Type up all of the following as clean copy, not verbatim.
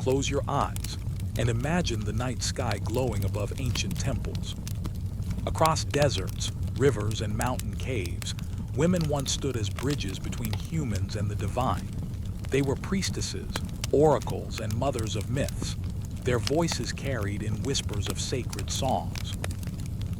close your eyes, and imagine the night sky glowing above ancient temples. Across deserts, rivers, and mountain caves, women once stood as bridges between humans and the divine. They were priestesses, oracles, and mothers of myths, their voices carried in whispers of sacred songs.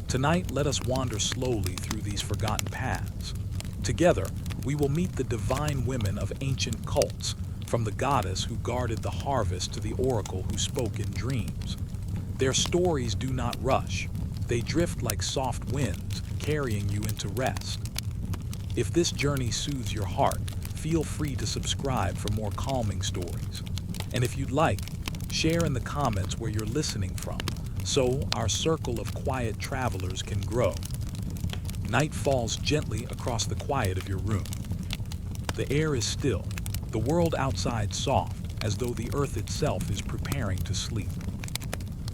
Tonight, let us wander slowly through these forgotten paths. Together, we will meet the divine women of ancient cults, from the goddess who guarded the harvest to the oracle who spoke in dreams. Their stories do not rush. They drift like soft winds, carrying you into rest. If this journey soothes your heart, feel free to subscribe for more calming stories. And if you'd like, share in the comments where you're listening from, so our circle of quiet travelers can grow. Night falls gently across the quiet of your room. The air is still, the world outside soft, as though the earth itself is preparing to sleep.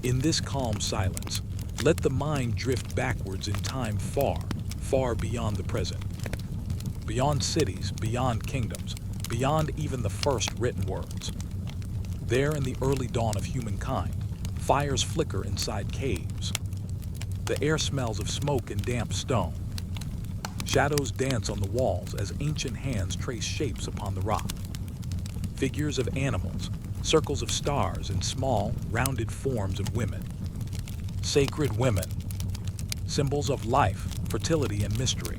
In this calm silence, let the mind drift backwards in time far, far beyond the present. Beyond cities, beyond kingdoms, beyond even the first written words. There in the early dawn of humankind, fires flicker inside caves. The air smells of smoke and damp stone. Shadows dance on the walls as ancient hands trace shapes upon the rock. Figures of animals, circles of stars, and small, rounded forms of women. Sacred women, symbols of life, fertility, and mystery.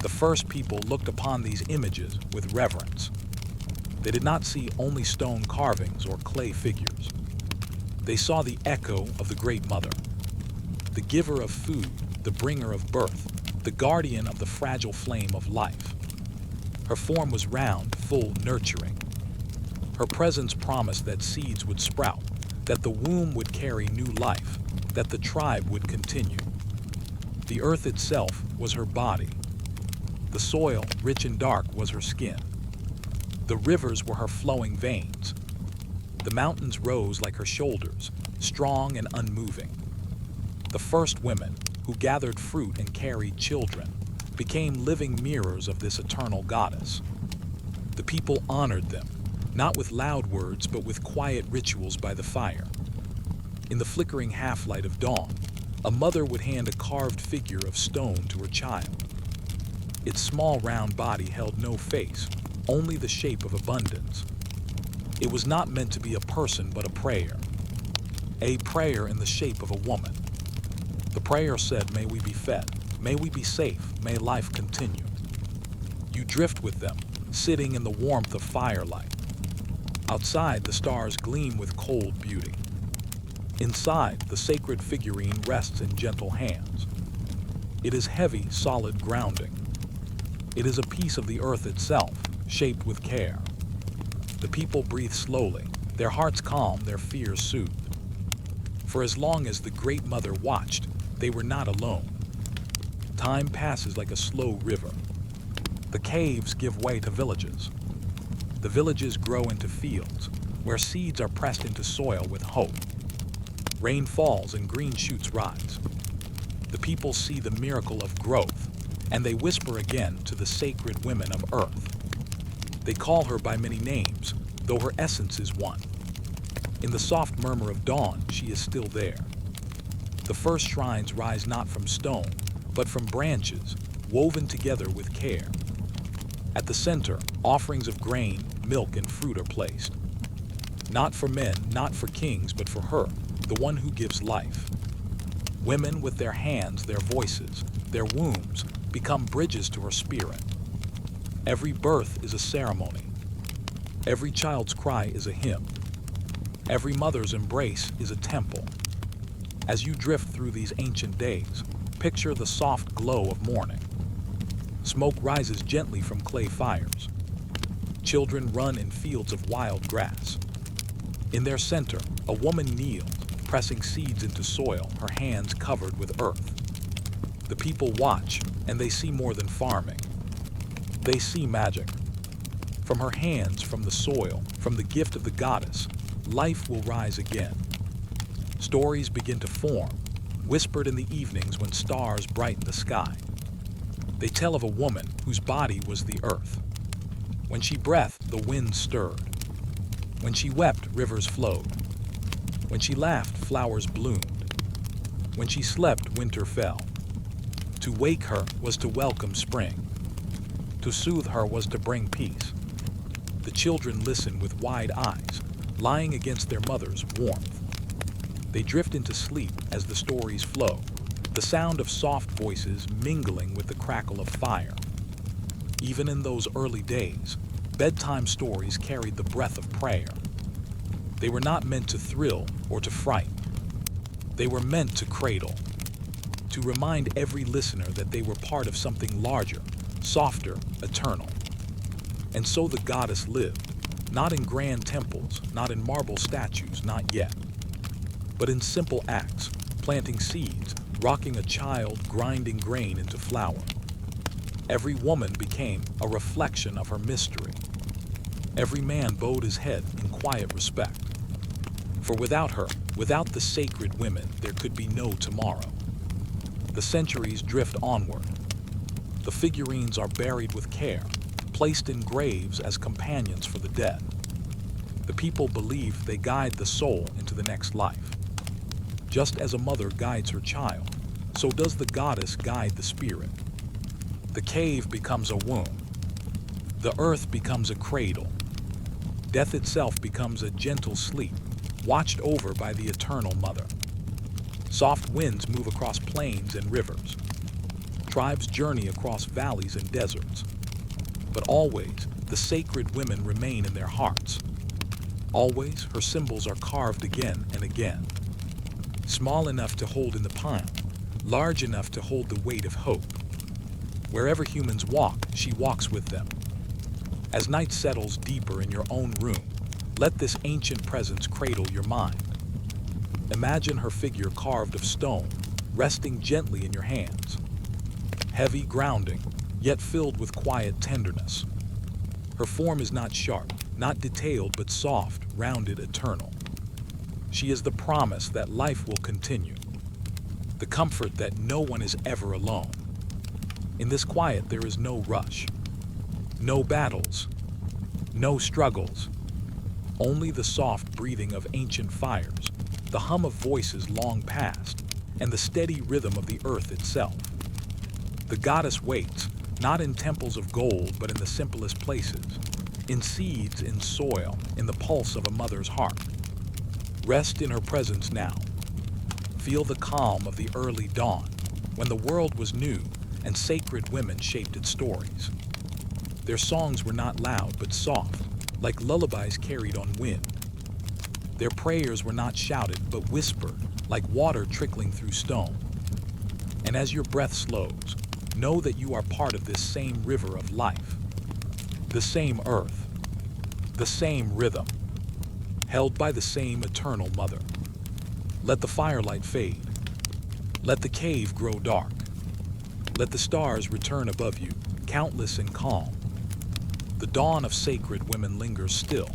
The first people looked upon these images with reverence. They did not see only stone carvings or clay figures. They saw the echo of the Great Mother, the giver of food, the bringer of birth, the guardian of the fragile flame of life. Her form was round, full, nurturing. Her presence promised that seeds would sprout, that the womb would carry new life, that the tribe would continue. The earth itself was her body. The soil, rich and dark, was her skin. The rivers were her flowing veins. The mountains rose like her shoulders, strong and unmoving. The first women, who gathered fruit and carried children, became living mirrors of this eternal goddess. The people honored them, not with loud words but with quiet rituals by the fire. In the flickering half-light of dawn, a mother would hand a carved figure of stone to her child. Its small round body held no face, only the shape of abundance. It was not meant to be a person but a prayer in the shape of a woman. The prayer said, "May we be fed, may we be safe, may life continue." You drift with them, sitting in the warmth of firelight. Outside, the stars gleam with cold beauty. Inside, the sacred figurine rests in gentle hands. It is heavy, solid grounding. It is a piece of the earth itself, shaped with care. The people breathe slowly, their hearts calm, their fears soothed. For as long as the Great Mother watched, they were not alone. Time passes like a slow river. The caves give way to villages. The villages grow into fields, where seeds are pressed into soil with hope. Rain falls and green shoots rise. The people see the miracle of growth, and they whisper again to the sacred women of earth. They call her by many names, though her essence is one. In the soft murmur of dawn, she is still there. The first shrines rise not from stone, but from branches, woven together with care. At the center, offerings of grain, milk, and fruit are placed. Not for men, not for kings, but for her, the one who gives life. Women with their hands, their voices, their wombs, become bridges to her spirit. Every birth is a ceremony. Every child's cry is a hymn. Every mother's embrace is a temple. As you drift through these ancient days, picture the soft glow of morning. Smoke rises gently from clay fires. Children run in fields of wild grass. In their center, a woman kneels, pressing seeds into soil, her hands covered with earth. The people watch, and they see more than farming. They see magic. From her hands, from the soil, from the gift of the goddess, life will rise again. Stories begin to form, whispered in the evenings when stars brighten the sky. They tell of a woman whose body was the earth. When she breathed, the wind stirred. When she wept, rivers flowed. When she laughed, flowers bloomed. When she slept, winter fell. To wake her was to welcome spring. To soothe her was to bring peace. The children listen with wide eyes, lying against their mother's warmth. They drift into sleep as the stories flow, the sound of soft voices mingling with the crackle of fire. Even in those early days, bedtime stories carried the breath of prayer. They were not meant to thrill or to frighten. They were meant to cradle, to remind every listener that they were part of something larger, softer, eternal. And so the goddess lived, not in grand temples, not in marble statues, not yet, but in simple acts, planting seeds, rocking a child, grinding grain into flour. Every woman became a reflection of her mystery. Every man bowed his head in quiet respect. For without her, without the sacred women, there could be no tomorrow. The centuries drift onward. The figurines are buried with care, placed in graves as companions for the dead. The people believe they guide the soul into the next life. Just as a mother guides her child, so does the goddess guide the spirit. The cave becomes a womb. The earth becomes a cradle. Death itself becomes a gentle sleep, watched over by the eternal mother. Soft winds move across plains and rivers. Tribes journey across valleys and deserts. But always, the sacred women remain in their hearts. Always, her symbols are carved again and again. Small enough to hold in the palm, large enough to hold the weight of hope. Wherever humans walk, she walks with them. As night settles deeper in your own room, let this ancient presence cradle your mind. Imagine her figure carved of stone, resting gently in your hands. Heavy, grounding, yet filled with quiet tenderness. Her form is not sharp, not detailed, but soft, rounded, eternal. She is the promise that life will continue, the comfort that no one is ever alone. In this quiet, there is no rush, no battles, no struggles, only the soft breathing of ancient fires, the hum of voices long past, and the steady rhythm of the earth itself. The goddess waits, not in temples of gold, but in the simplest places, in seeds, in soil, in the pulse of a mother's heart. Rest in her presence now. Feel the calm of the early dawn, when the world was new and sacred women shaped its stories. Their songs were not loud but soft, like lullabies carried on wind. Their prayers were not shouted but whispered, like water trickling through stone. And as your breath slows, know that you are part of this same river of life, the same earth, the same rhythm, held by the same eternal mother. Let the firelight fade. Let the cave grow dark. Let the stars return above you, countless and calm. The dawn of sacred women lingers still,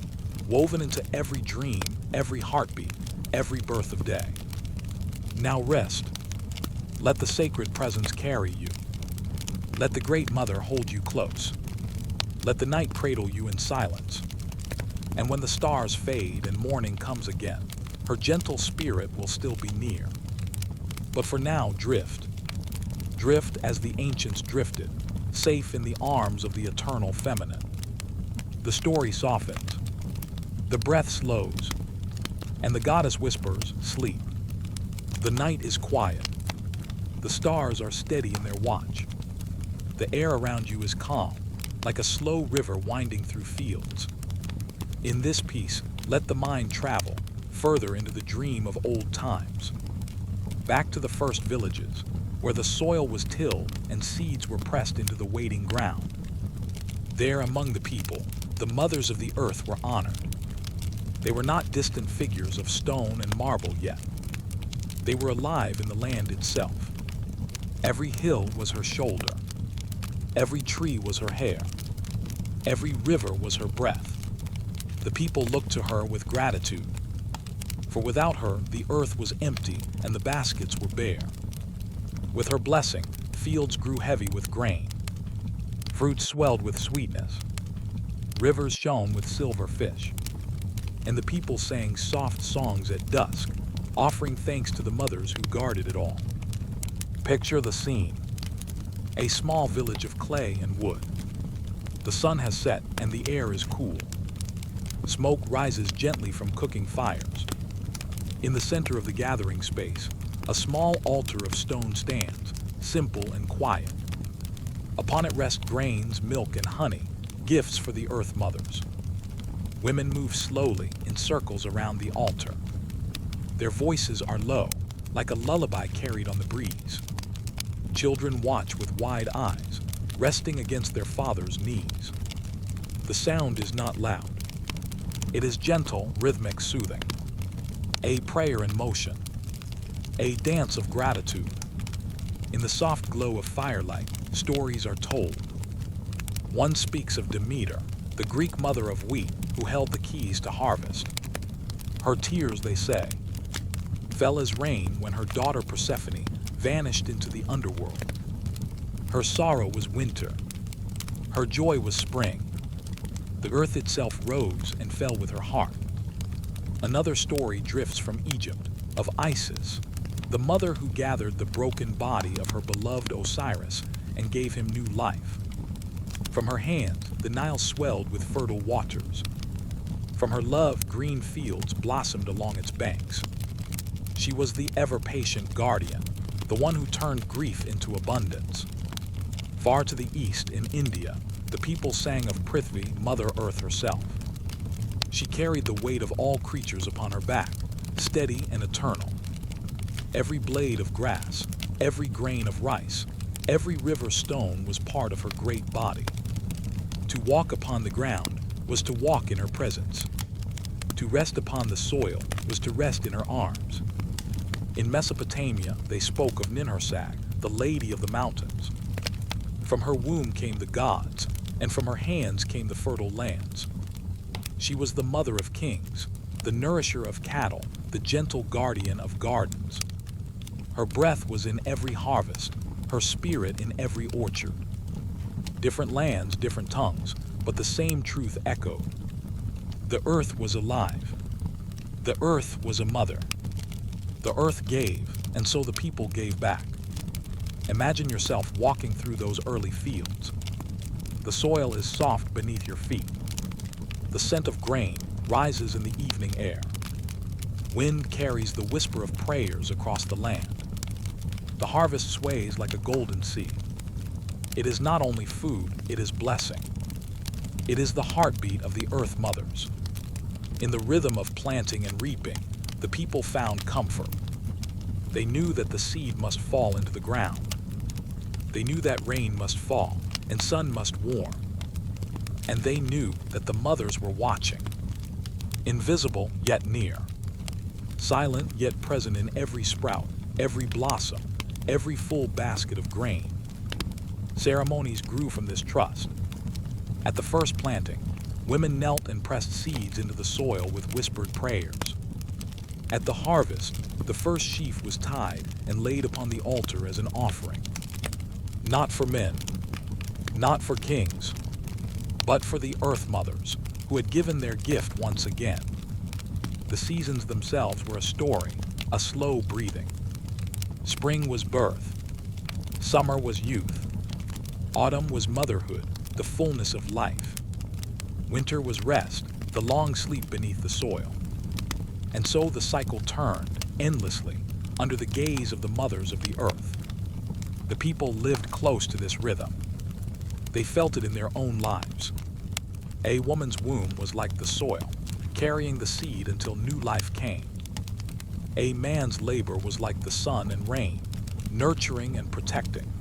woven into every dream, every heartbeat, every birth of day. Now rest. Let the sacred presence carry you. Let the great mother hold you close. Let the night cradle you in silence. And when the stars fade and morning comes again, her gentle spirit will still be near. But for now, drift. Drift as the ancients drifted, safe in the arms of the eternal feminine. The story softens. The breath slows. And the goddess whispers, sleep. The night is quiet. The stars are steady in their watch. The air around you is calm, like a slow river winding through fields. In this peace, let the mind travel further into the dream of old times. Back to the first villages, where the soil was tilled and seeds were pressed into the waiting ground. There among the people, the mothers of the earth were honored. They were not distant figures of stone and marble yet. They were alive in the land itself. Every hill was her shoulder. Every tree was her hair. Every river was her breath. The people looked to her with gratitude. For without her, the earth was empty and the baskets were bare. With her blessing, fields grew heavy with grain. Fruits swelled with sweetness. Rivers shone with silver fish. and the people sang soft songs at dusk, offering thanks to the mothers who guarded it all. Picture the scene. A small village of clay and wood. The sun has set and the air is cool. Smoke rises gently from cooking fires. In the center of the gathering space, a small altar of stone stands, simple and quiet. Upon it rest grains, milk, and honey, gifts for the earth mothers. Women move slowly in circles around the altar. Their voices are low, like a lullaby carried on the breeze. Children watch with wide eyes, resting against their father's knees. The sound is not loud. It is gentle, rhythmic, soothing. A prayer in motion. A dance of gratitude. In the soft glow of firelight, stories are told. One speaks of Demeter, the Greek mother of wheat who held the keys to harvest. Her tears, they say, fell as rain when her daughter Persephone vanished into the underworld. Her sorrow was winter. Her joy was spring. The earth itself rose and fell with her heart. Another story drifts from Egypt, of Isis, the mother who gathered the broken body of her beloved Osiris and gave him new life. From her hands, the Nile swelled with fertile waters. From her love, green fields blossomed along its banks. She was the ever-patient guardian, the one who turned grief into abundance. Far to the east, in India, the people sang of Prithvi, Mother Earth herself. She carried the weight of all creatures upon her back, steady and eternal. Every blade of grass, every grain of rice, every river stone was part of her great body. To walk upon the ground was to walk in her presence. To rest upon the soil was to rest in her arms. In Mesopotamia, they spoke of Ninhursag, the Lady of the Mountains. From her womb came the gods, and from her hands came the fertile lands. She was the mother of kings, the nourisher of cattle, the gentle guardian of gardens. Her breath was in every harvest, her spirit in every orchard. Different lands, different tongues, but the same truth echoed. The earth was alive. The earth was a mother. The earth gave, and so the people gave back. Imagine yourself walking through those early fields. The soil is soft beneath your feet. The scent of grain rises in the evening air. Wind carries the whisper of prayers across the land. The harvest sways like a golden sea. It is not only food, it is blessing. It is the heartbeat of the earth mothers. In the rhythm of planting and reaping, the people found comfort. They knew that the seed must fall into the ground. They knew that rain must fall and sun must warm. And they knew that the mothers were watching. Invisible yet near. Silent yet present in every sprout, every blossom, every full basket of grain. Ceremonies grew from this trust. At the first planting, women knelt and pressed seeds into the soil with whispered prayers. At the harvest, the first sheaf was tied and laid upon the altar as an offering. Not for men, not for kings, but for the earth mothers who had given their gift once again. The seasons themselves were a story, a slow breathing. Spring was birth. Summer was youth. Autumn was motherhood, the fullness of life. Winter was rest, the long sleep beneath the soil. And so the cycle turned, endlessly, under the gaze of the mothers of the earth. The people lived close to this rhythm. They felt it in their own lives. A woman's womb was like the soil, carrying the seed until new life came. A man's labor was like the sun and rain, nurturing and protecting.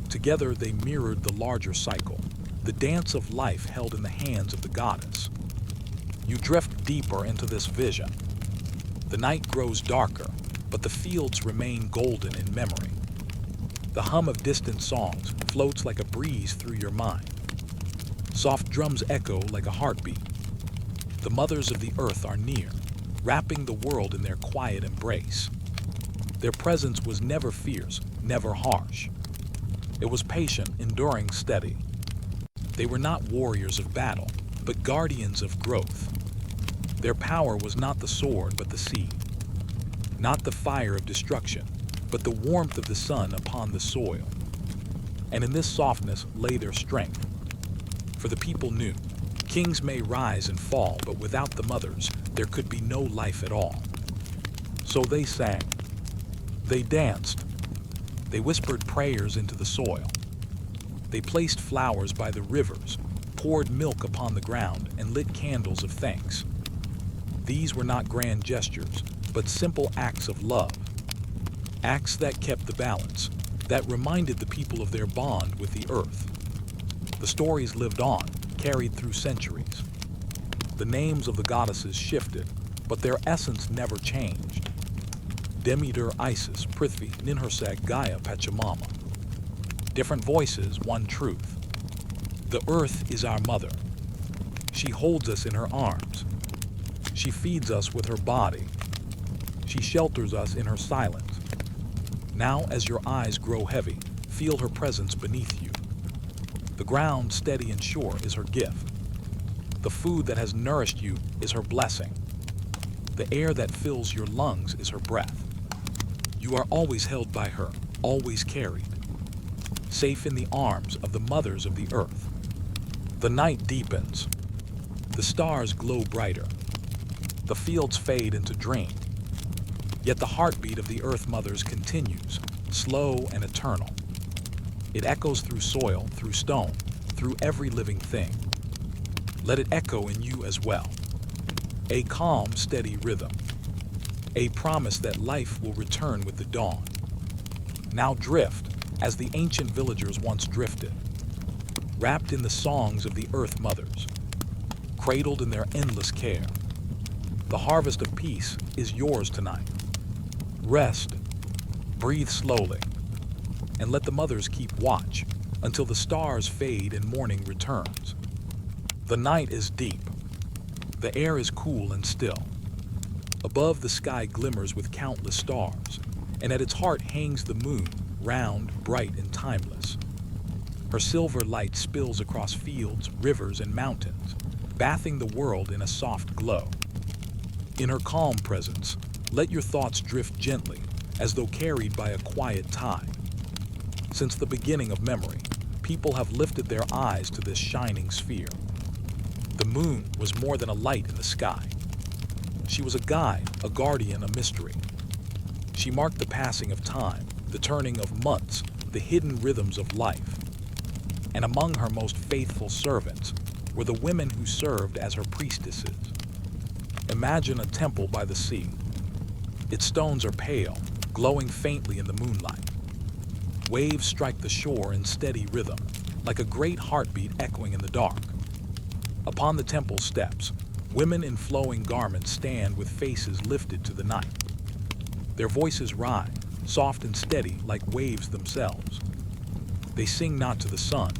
Together they mirrored the larger cycle, the dance of life held in the hands of the goddess. You drift deeper into this vision. The night grows darker, but the fields remain golden in memory. The hum of distant songs floats like a breeze through your mind. Soft drums echo like a heartbeat. The mothers of the earth are near, wrapping the world in their quiet embrace. Their presence was never fierce, never harsh. It was patient, enduring, steady. They were not warriors of battle, but guardians of growth. Their power was not the sword but the seed, not the fire of destruction, but the warmth of the sun upon the soil. And in this softness lay their strength. For the people knew, kings may rise and fall, but without the mothers, there could be no life at all. So they sang, they danced, they whispered prayers into the soil. They placed flowers by the rivers, poured milk upon the ground, and lit candles of thanks. These were not grand gestures, but simple acts of love. Acts that kept the balance, that reminded the people of their bond with the earth. The stories lived on, carried through centuries. The names of the goddesses shifted, but their essence never changed. Demeter, Isis, Prithvi, Ninhursag, Gaia, Pachamama. Different voices, one truth. The earth is our mother. She holds us in her arms. She feeds us with her body. She shelters us in her silence. Now, as your eyes grow heavy, feel her presence beneath you. The ground, steady and sure, is her gift. The food that has nourished you is her blessing. The air that fills your lungs is her breath. You are always held by her, always carried, safe in the arms of the mothers of the earth. The night deepens. The stars glow brighter. The fields fade into dream. Yet the heartbeat of the earth mothers continues, slow and eternal. It echoes through soil, through stone, through every living thing. Let it echo in you as well. A calm, steady rhythm. A promise that life will return with the dawn. Now drift, as the ancient villagers once drifted, wrapped in the songs of the earth mothers, cradled in their endless care. The harvest of peace is yours tonight. Rest, breathe slowly, and let the mothers keep watch until the stars fade and morning returns. The night is deep. The air is cool and still. Above, the sky glimmers with countless stars, and at its heart hangs the moon, round, bright, and timeless. Her silver light spills across fields, rivers, and mountains, bathing the world in a soft glow. In her calm presence, let your thoughts drift gently, as though carried by a quiet tide. Since the beginning of memory, people have lifted their eyes to this shining sphere. The moon was more than a light in the sky. She was a guide, a guardian, a mystery. She marked the passing of time, the turning of months, the hidden rhythms of life. And among her most faithful servants were the women who served as her priestesses. Imagine a temple by the sea. Its stones are pale, glowing faintly in the moonlight. Waves strike the shore in steady rhythm, like a great heartbeat echoing in the dark. Upon the temple steps, women in flowing garments stand with faces lifted to the night. Their voices rise, soft and steady like waves themselves. They sing not to the sun,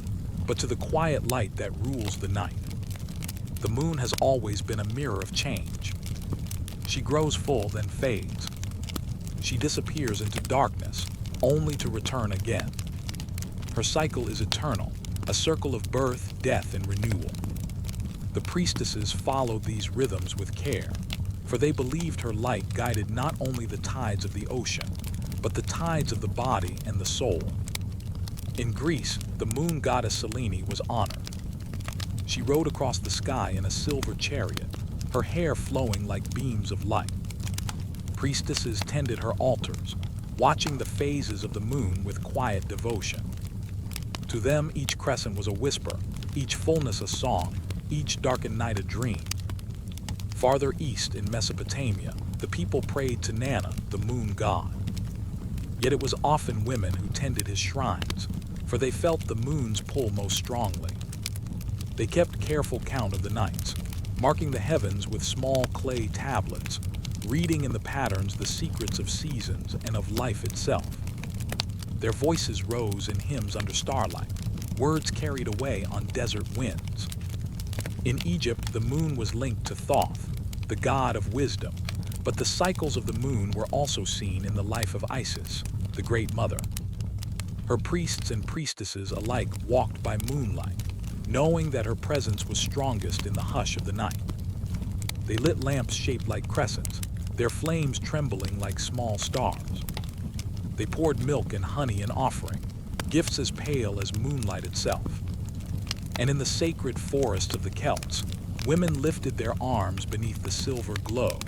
but to the quiet light that rules the night. The moon has always been a mirror of change. She grows full, then fades. She disappears into darkness, only to return again. Her cycle is eternal, a circle of birth, death, and renewal. The priestesses followed these rhythms with care, for they believed her light guided not only the tides of the ocean, but the tides of the body and the soul. In Greece, the moon goddess Selene was honored. She rode across the sky in a silver chariot, her hair flowing like beams of light. Priestesses tended her altars, watching the phases of the moon with quiet devotion. To them, each crescent was a whisper, each fullness a song, each darkened night a dream. Farther east in Mesopotamia, the people prayed to Nana, the moon god. Yet it was often women who tended his shrines, for they felt the moon's pull most strongly. They kept careful count of the nights, marking the heavens with small clay tablets, reading in the patterns the secrets of seasons and of life itself. Their voices rose in hymns under starlight, words carried away on desert winds. In Egypt, the moon was linked to Thoth, the god of wisdom, but the cycles of the moon were also seen in the life of Isis, the Great Mother. Her priests and priestesses alike walked by moonlight, knowing that her presence was strongest in the hush of the night. They lit lamps shaped like crescents, their flames trembling like small stars. They poured milk and honey in offering, gifts as pale as moonlight itself. And in the sacred forests of the Celts, women lifted their arms beneath the silver glow,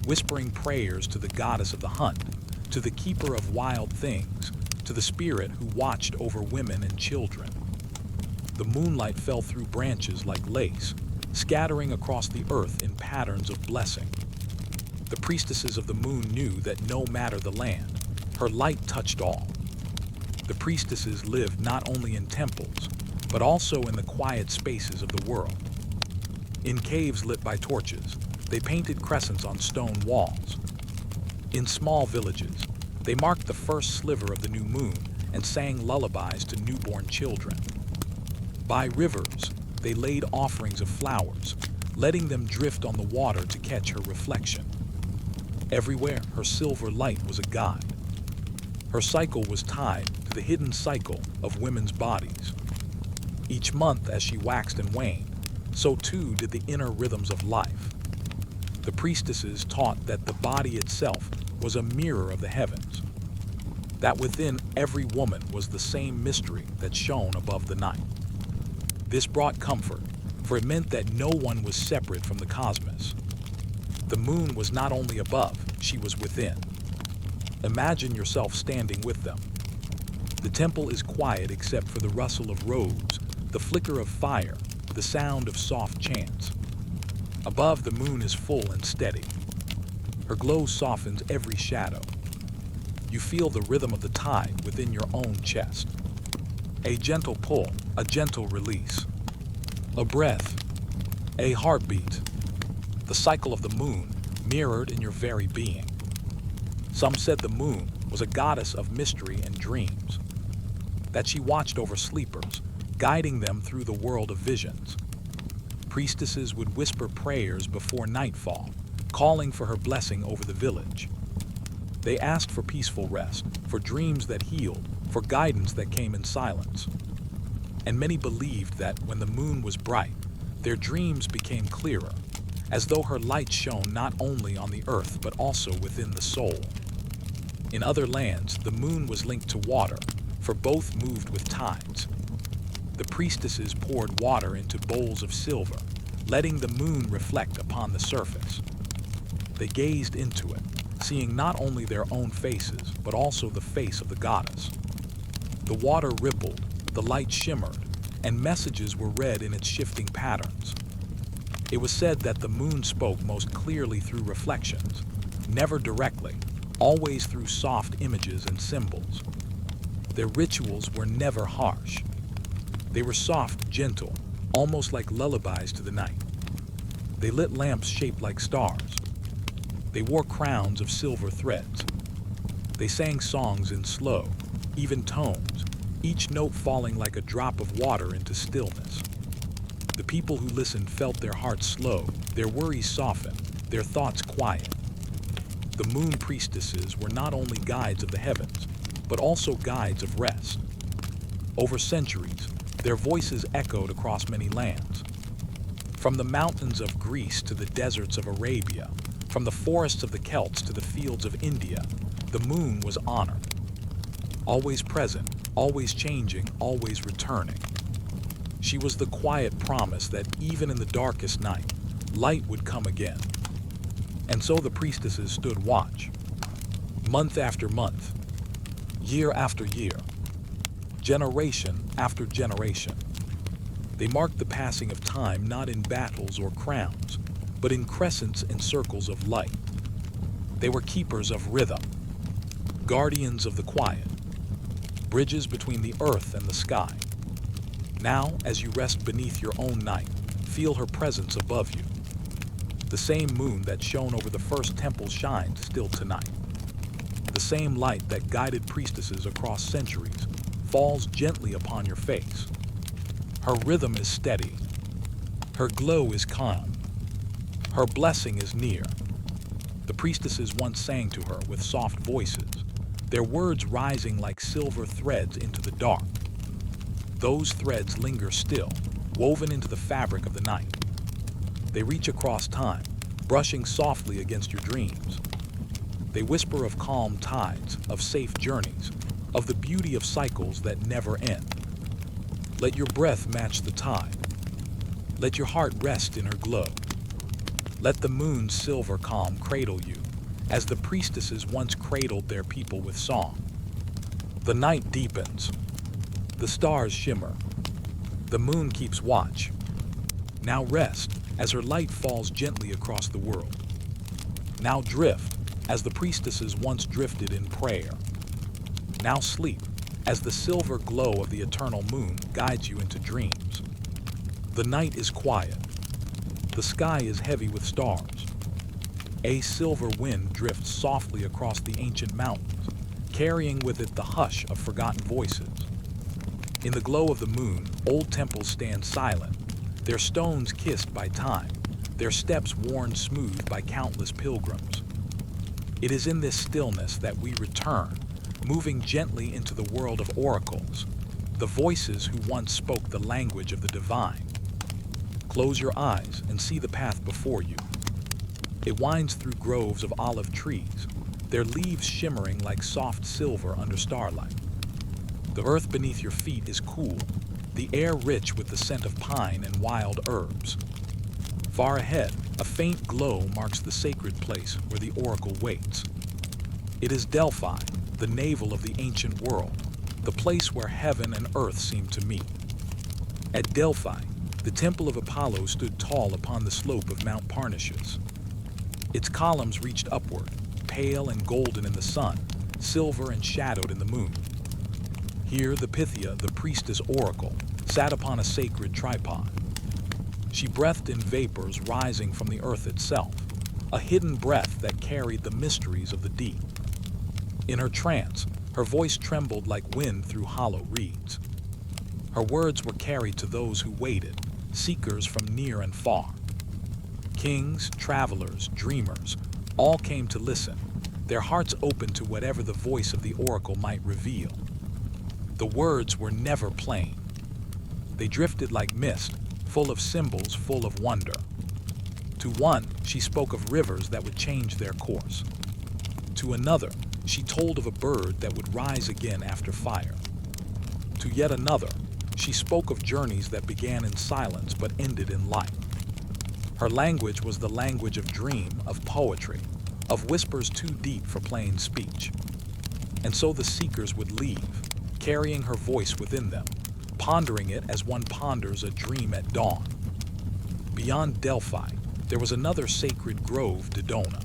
whispering prayers to the goddess of the hunt, to the keeper of wild things, to the spirit who watched over women and children. The moonlight fell through branches like lace, scattering across the earth in patterns of blessing. The priestesses of the moon knew that no matter the land, her light touched all. The priestesses lived not only in temples, but also in the quiet spaces of the world. In caves lit by torches, they painted crescents on stone walls. In small villages, they marked the first sliver of the new moon and sang lullabies to newborn children. By rivers, they laid offerings of flowers, letting them drift on the water to catch her reflection. Everywhere, her silver light was a guide. Her cycle was tied to the hidden cycle of women's bodies. Each month, as she waxed and waned, so too did the inner rhythms of life. The priestesses taught that the body itself was a mirror of the heavens, that within every woman was the same mystery that shone above the night. This brought comfort, for it meant that no one was separate from the cosmos. The moon was not only above, she was within. Imagine yourself standing with them. The temple is quiet except for the rustle of robes, the flicker of fire, the sound of soft chants. Above, the moon is full and steady. Her glow softens every shadow. You feel the rhythm of the tide within your own chest. A gentle pull, a gentle release. A breath, a heartbeat. The cycle of the moon mirrored in your very being. Some said the moon was a goddess of mystery and dreams, that she watched over sleepers, guiding them through the world of visions. Priestesses would whisper prayers before nightfall, calling for her blessing over the village. They asked for peaceful rest, for dreams that healed, for guidance that came in silence. And many believed that when the moon was bright, their dreams became clearer, as though her light shone not only on the earth but also within the soul. In other lands, the moon was linked to water, for both moved with tides. The priestesses poured water into bowls of silver, letting the moon reflect upon the surface. They gazed into it, seeing not only their own faces, but also the face of the goddess. The water rippled, the light shimmered, and messages were read in its shifting patterns. It was said that the moon spoke most clearly through reflections, never directly, always through soft images and symbols. Their rituals were never harsh. They were soft, gentle, almost like lullabies to the night. They lit lamps shaped like stars. They wore crowns of silver threads. They sang songs in slow, even tones, each note falling like a drop of water into stillness. The people who listened felt their hearts slow, their worries soften, their thoughts quiet. The moon priestesses were not only guides of the heavens, but also guides of rest. Over centuries, their voices echoed across many lands. From the mountains of Greece to the deserts of Arabia, from the forests of the Celts to the fields of India, the moon was honored. Always present, always changing, always returning. She was the quiet promise that even in the darkest night, light would come again. And so the priestesses stood watch, month after month, year after year, generation after generation. They marked the passing of time not in battles or crowns, but in crescents and circles of light. They were keepers of rhythm, guardians of the quiet, bridges between the earth and the sky. Now, as you rest beneath your own night, feel her presence above you. The same moon that shone over the first temple shines still tonight. The same light that guided priestesses across centuries falls gently upon your face. Her rhythm is steady. Her glow is calm. Her blessing is near. The priestesses once sang to her with soft voices, their words rising like silver threads into the dark. Those threads linger still, woven into the fabric of the night. They reach across time, brushing softly against your dreams. They whisper of calm tides, of safe journeys, of the beauty of cycles that never end. Let your breath match the tide. Let your heart rest in her glow. Let the moon's silver calm cradle you, as the priestesses once cradled their people with song. The night deepens. The stars shimmer. The moon keeps watch. Now rest, as her light falls gently across the world. Now drift, as the priestesses once drifted in prayer. Now sleep, as the silver glow of the eternal moon guides you into dreams. The night is quiet. The sky is heavy with stars. A silver wind drifts softly across the ancient mountains, carrying with it the hush of forgotten voices. In the glow of the moon, old temples stand silent, their stones kissed by time, their steps worn smooth by countless pilgrims. It is in this stillness that we return, moving gently into the world of oracles, the voices who once spoke the language of the divine. Close your eyes and see the path before you. It winds through groves of olive trees, their leaves shimmering like soft silver under starlight. The earth beneath your feet is cool, the air rich with the scent of pine and wild herbs. Far ahead, a faint glow marks the sacred place where the oracle waits. It is Delphi, the navel of the ancient world, the place where heaven and earth seem to meet. At Delphi, the temple of Apollo stood tall upon the slope of Mount Parnassus. Its columns reached upward, pale and golden in the sun, silver and shadowed in the moon. Here the Pythia, the priestess oracle, sat upon a sacred tripod. She breathed in vapors rising from the earth itself, a hidden breath that carried the mysteries of the deep. In her trance, her voice trembled like wind through hollow reeds. Her words were carried to those who waited, seekers from near and far. Kings, travelers, dreamers, all came to listen, their hearts open to whatever the voice of the oracle might reveal. The words were never plain. They drifted like mist, full of symbols, full of wonder. To one, she spoke of rivers that would change their course. To another, she told of a bird that would rise again after fire. To yet another, she spoke of journeys that began in silence but ended in light. Her language was the language of dream, of poetry, of whispers too deep for plain speech. And so the seekers would leave, carrying her voice within them, pondering it as one ponders a dream at dawn. Beyond Delphi, there was another sacred grove, Dodona.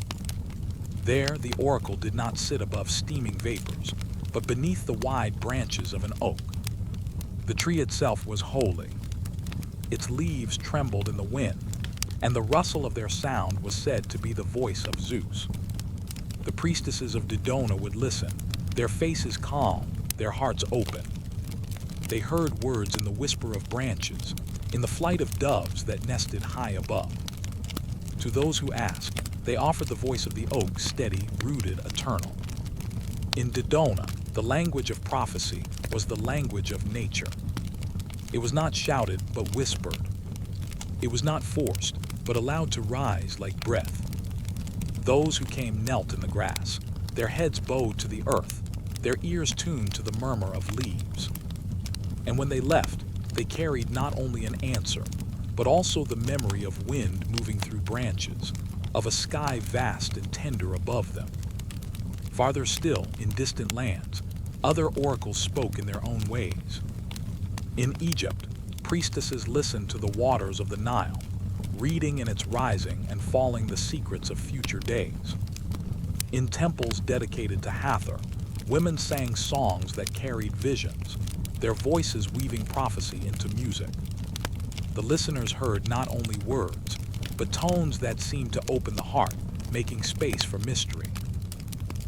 There, the oracle did not sit above steaming vapors, but beneath the wide branches of an oak. The tree itself was holy. Its leaves trembled in the wind, and the rustle of their sound was said to be the voice of Zeus. The priestesses of Dodona would listen, their faces calm, their hearts open. They heard words in the whisper of branches, in the flight of doves that nested high above. To those who asked, they offered the voice of the oak, steady, rooted, eternal. In Dodona, the language of prophecy was the language of nature. It was not shouted, but whispered. It was not forced, but allowed to rise like breath. Those who came knelt in the grass, their heads bowed to the earth, their ears tuned to the murmur of leaves. And when they left, they carried not only an answer, but also the memory of wind moving through branches, of a sky vast and tender above them. Farther still, in distant lands, other oracles spoke in their own ways. In Egypt, priestesses listened to the waters of the Nile, reading in its rising and falling the secrets of future days. In temples dedicated to Hathor, women sang songs that carried visions, their voices weaving prophecy into music. The listeners heard not only words, but tones that seemed to open the heart, making space for mystery.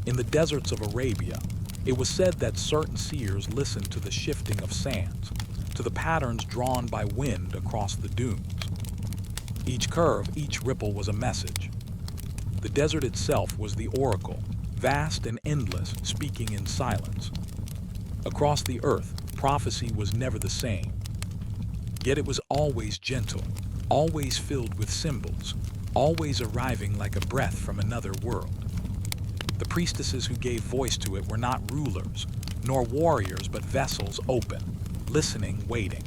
In the deserts of Arabia, it was said that certain seers listened to the shifting of sands, to the patterns drawn by wind across the dunes. Each curve, each ripple was a message. The desert itself was the oracle, vast and endless, speaking in silence. Across the earth, prophecy was never the same. Yet it was always gentle, always filled with symbols, always arriving like a breath from another world. The priestesses who gave voice to it were not rulers, nor warriors, but vessels open, listening, waiting.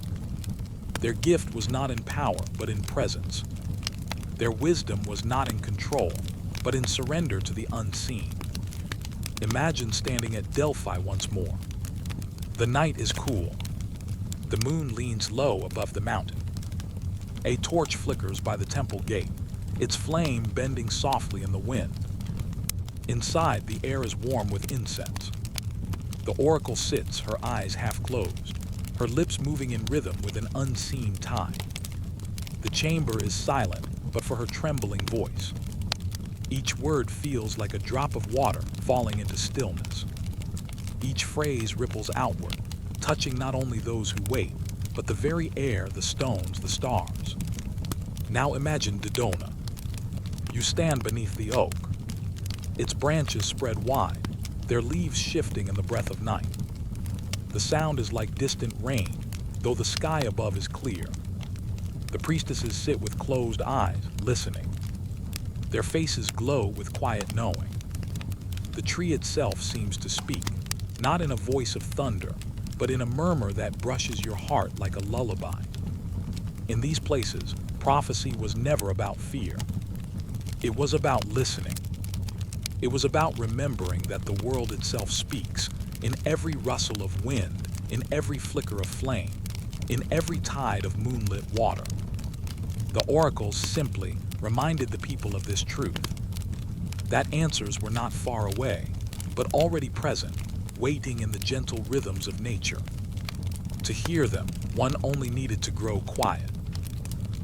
Their gift was not in power, but in presence. Their wisdom was not in control, but in surrender to the unseen. Imagine standing at Delphi once more. The night is cool. The moon leans low above the mountain. A torch flickers by the temple gate, its flame bending softly in the wind. Inside, the air is warm with incense. The oracle sits, her eyes half closed, her lips moving in rhythm with an unseen tide. The chamber is silent, but for her trembling voice. Each word feels like a drop of water falling into stillness. Each phrase ripples outward, touching not only those who wait, but the very air, the stones, the stars. Now imagine Dodona. You stand beneath the oak. Its branches spread wide, their leaves shifting in the breath of night. The sound is like distant rain, though the sky above is clear. The priestesses sit with closed eyes, listening. Their faces glow with quiet knowing. The tree itself seems to speak, not in a voice of thunder, but in a murmur that brushes your heart like a lullaby. In these places, prophecy was never about fear. It was about listening. It was about remembering that the world itself speaks, in every rustle of wind, in every flicker of flame, in every tide of moonlit water. The oracles simply reminded the people of this truth, that answers were not far away, but already present, waiting in the gentle rhythms of nature. To hear them, one only needed to grow quiet,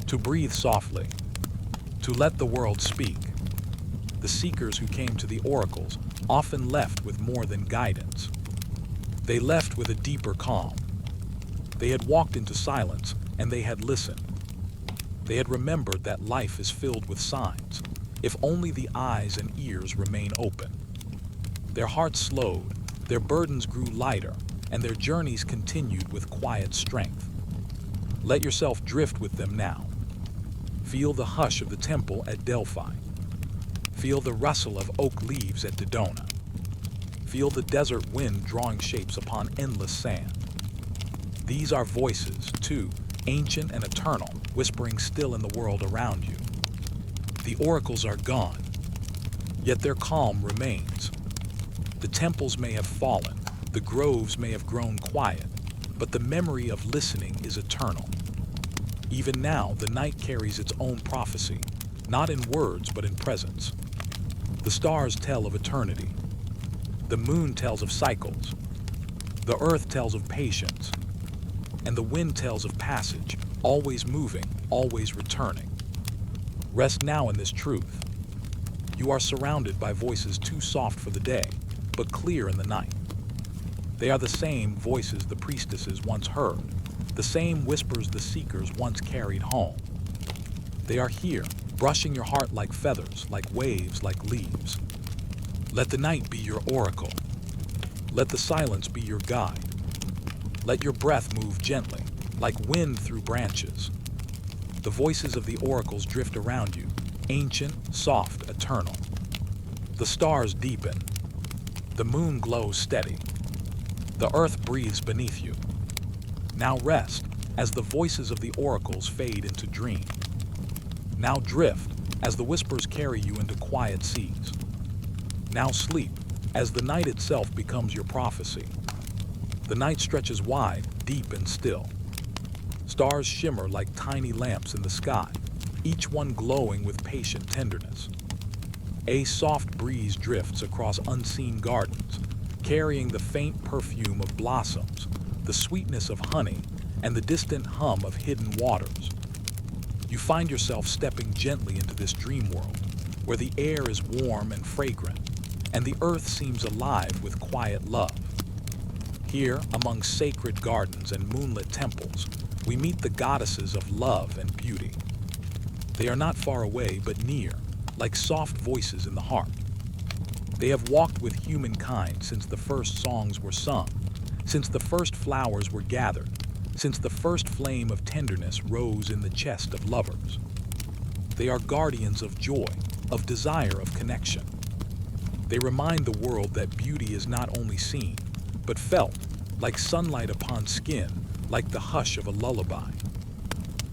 to breathe softly, to let the world speak. The seekers who came to the oracles often left with more than guidance. They left with a deeper calm. They had walked into silence, and they had listened. They had remembered that life is filled with signs, if only the eyes and ears remain open. Their hearts slowed, their burdens grew lighter, and their journeys continued with quiet strength. Let yourself drift with them now. Feel the hush of the temple at Delphi. Feel the rustle of oak leaves at Dodona. Feel the desert wind drawing shapes upon endless sand. These are voices, too, ancient and eternal, whispering still in the world around you. The oracles are gone, yet their calm remains. The temples may have fallen, the groves may have grown quiet, but the memory of listening is eternal. Even now, the night carries its own prophecy, not in words but in presence. The stars tell of eternity. The moon tells of cycles. The earth tells of patience. And the wind tells of passage, always moving, always returning. Rest now in this truth. You are surrounded by voices too soft for the day, but clear in the night. They are the same voices the priestesses once heard, the same whispers the seekers once carried home. They are here, brushing your heart like feathers, like waves, like leaves. Let the night be your oracle. Let the silence be your guide. Let your breath move gently, like wind through branches. The voices of the oracles drift around you, ancient, soft, eternal. The stars deepen. The moon glows steady. The earth breathes beneath you. Now rest, as the voices of the oracles fade into dream. Now drift, as the whispers carry you into quiet seas. Now sleep, as the night itself becomes your prophecy. The night stretches wide, deep and still. Stars shimmer like tiny lamps in the sky, each one glowing with patient tenderness. A soft breeze drifts across unseen gardens, carrying the faint perfume of blossoms, the sweetness of honey, and the distant hum of hidden waters. You find yourself stepping gently into this dream world, where the air is warm and fragrant, and the earth seems alive with quiet love. Here, among sacred gardens and moonlit temples, we meet the goddesses of love and beauty. They are not far away, but near, like soft voices in the heart. They have walked with humankind since the first songs were sung, since the first flowers were gathered, since the first flame of tenderness rose in the chest of lovers. They are guardians of joy, of desire, of connection. They remind the world that beauty is not only seen, but felt, like sunlight upon skin, like the hush of a lullaby.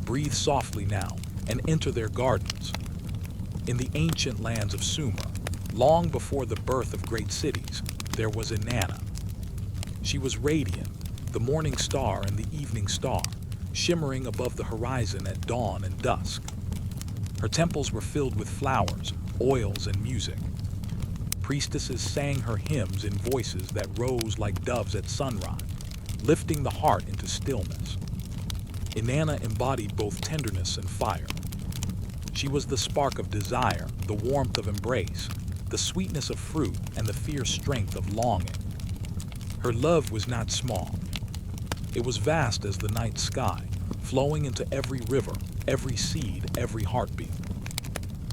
Breathe softly now and enter their gardens. In the ancient lands of Sumer, long before the birth of great cities, there was Inanna. She was radiant, the morning star and the evening star, shimmering above the horizon at dawn and dusk. Her temples were filled with flowers, oils, and music. Priestesses sang her hymns in voices that rose like doves at sunrise, lifting the heart into stillness. Inanna embodied both tenderness and fire. She was the spark of desire, the warmth of embrace, the sweetness of fruit, and the fierce strength of longing. Her love was not small. It was vast as the night sky, flowing into every river, every seed, every heartbeat.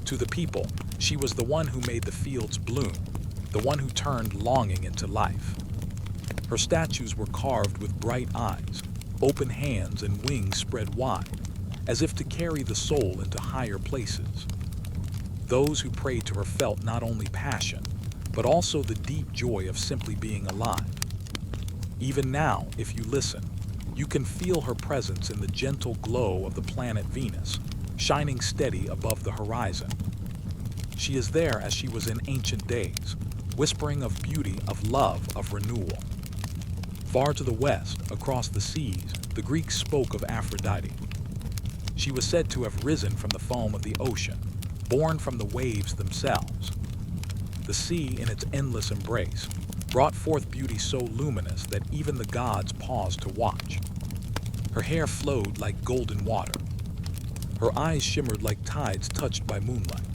To the people, she was the one who made the fields bloom, the one who turned longing into life. Her statues were carved with bright eyes, open hands, and wings spread wide, as if to carry the soul into higher places. Those who prayed to her felt not only passion, but also the deep joy of simply being alive. Even now, if you listen, you can feel her presence in the gentle glow of the planet Venus, shining steady above the horizon. She is there as she was in ancient days, whispering of beauty, of love, of renewal. Far to the west, across the seas, the Greeks spoke of Aphrodite. She was said to have risen from the foam of the ocean, born from the waves themselves. The sea, in its endless embrace, brought forth beauty so luminous that even the gods paused to watch. Her hair flowed like golden water. Her eyes shimmered like tides touched by moonlight.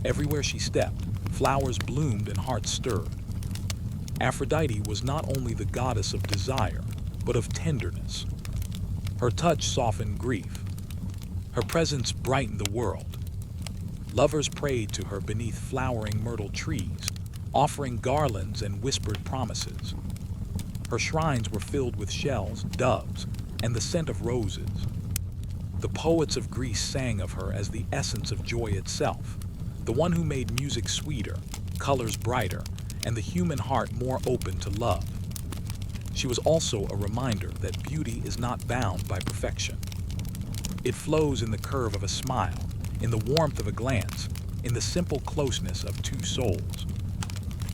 Everywhere she stepped, flowers bloomed and hearts stirred. Aphrodite was not only the goddess of desire, but of tenderness. Her touch softened grief. Her presence brightened the world. Lovers prayed to her beneath flowering myrtle trees, offering garlands and whispered promises. Her shrines were filled with shells, doves, and the scent of roses. The poets of Greece sang of her as the essence of joy itself, the one who made music sweeter, colors brighter, and the human heart more open to love. She was also a reminder that beauty is not bound by perfection. It flows in the curve of a smile, in the warmth of a glance, in the simple closeness of two souls.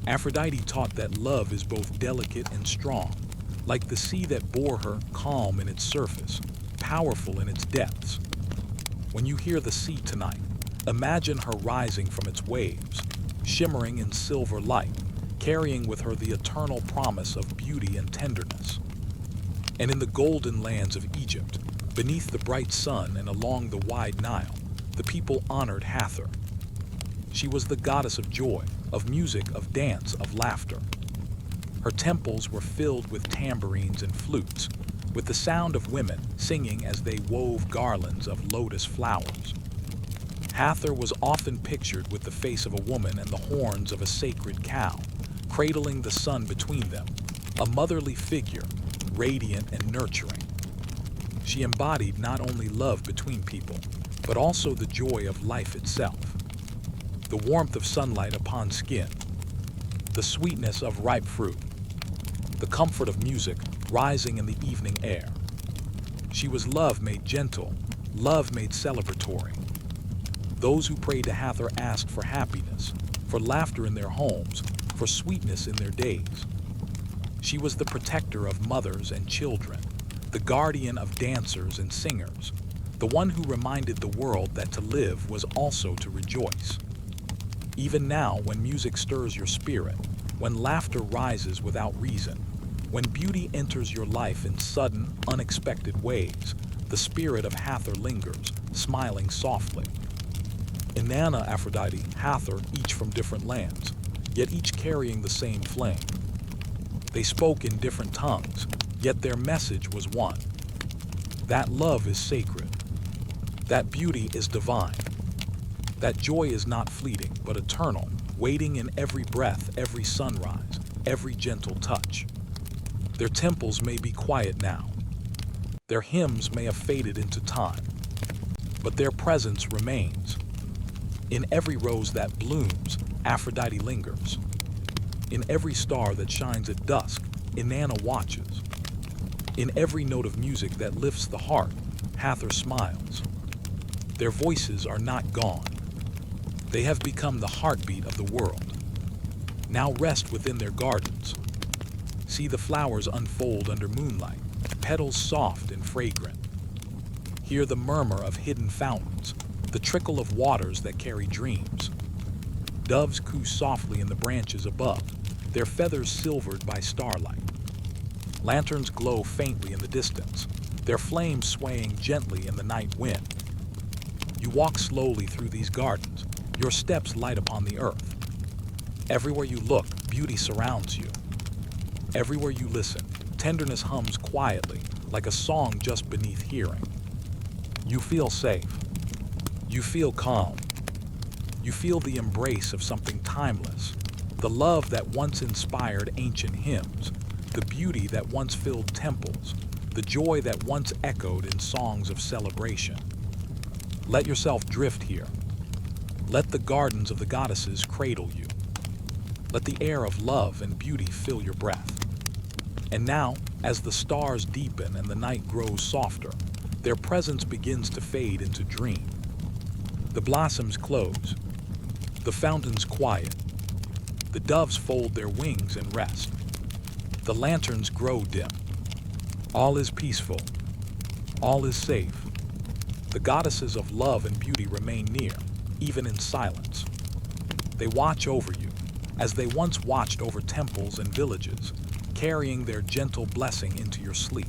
Aphrodite taught that love is both delicate and strong, like the sea that bore her, calm in its surface, powerful in its depths. When you hear the sea tonight, imagine her rising from its waves, shimmering in silver light, carrying with her the eternal promise of beauty and tenderness. And in the golden lands of Egypt, beneath the bright sun and along the wide Nile, the people honored Hathor. She was the goddess of joy, of music, of dance, of laughter. Her temples were filled with tambourines and flutes, with the sound of women singing as they wove garlands of lotus flowers. Hathor was often pictured with the face of a woman and the horns of a sacred cow, cradling the sun between them, a motherly figure, radiant and nurturing. She embodied not only love between people, but also the joy of life itself. The warmth of sunlight upon skin, the sweetness of ripe fruit, the comfort of music rising in the evening air. She was love made gentle, love made celebratory. Those who prayed to Hathor asked for happiness, for laughter in their homes, for sweetness in their days. She was the protector of mothers and children, the guardian of dancers and singers, the one who reminded the world that to live was also to rejoice. Even now, when music stirs your spirit, when laughter rises without reason, when beauty enters your life in sudden, unexpected ways, the spirit of Hathor lingers, smiling softly. Inanna, Aphrodite, Hathor, each from different lands, yet each carrying the same flame. They spoke in different tongues, yet their message was one. That love is sacred. That beauty is divine. That joy is not fleeting, but eternal, waiting in every breath, every sunrise, every gentle touch. Their temples may be quiet now. Their hymns may have faded into time. but their presence remains. In every rose that blooms, Aphrodite lingers. In every star that shines at dusk, Inanna watches. In every note of music that lifts the heart, Hathor smiles. Their voices are not gone. They have become the heartbeat of the world. Now rest within their gardens. See the flowers unfold under moonlight, petals soft and fragrant. Hear the murmur of hidden fountains, the trickle of waters that carry dreams. Doves coo softly in the branches above, their feathers silvered by starlight. Lanterns glow faintly in the distance, their flames swaying gently in the night wind. You walk slowly through these gardens, your steps light upon the earth. Everywhere you look, beauty surrounds you. Everywhere you listen, tenderness hums quietly, like a song just beneath hearing. You feel safe. You feel calm. You feel the embrace of something timeless, the love that once inspired ancient hymns, the beauty that once filled temples, the joy that once echoed in songs of celebration. Let yourself drift here. Let the gardens of the goddesses cradle you. Let the air of love and beauty fill your breath. And now, as the stars deepen and the night grows softer, their presence begins to fade into dream. The blossoms close. The fountains quiet. The doves fold their wings and rest. The lanterns grow dim. All is peaceful. All is safe. The goddesses of love and beauty remain near, even in silence. They watch over you, as they once watched over temples and villages, carrying their gentle blessing into your sleep.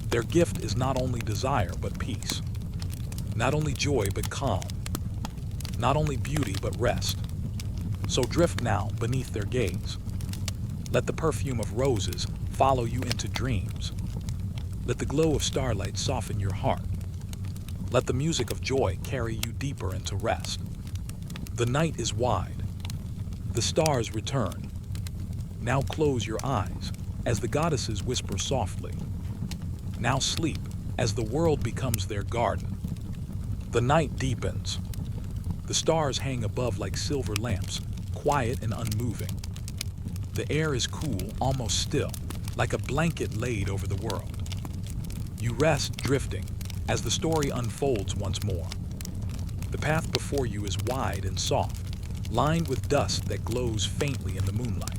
Their gift is not only desire but peace, not only joy but calm, not only beauty but rest. So drift now beneath their gaze. Let the perfume of roses follow you into dreams. Let the glow of starlight soften your heart. Let the music of joy carry you deeper into rest. The night is wide. The stars return. Now close your eyes, as the goddesses whisper softly. Now sleep, as the world becomes their garden. The night deepens. The stars hang above like silver lamps, quiet and unmoving. The air is cool, almost still, like a blanket laid over the world. You rest, drifting, as the story unfolds once more. The path before you is wide and soft, lined with dust that glows faintly in the moonlight.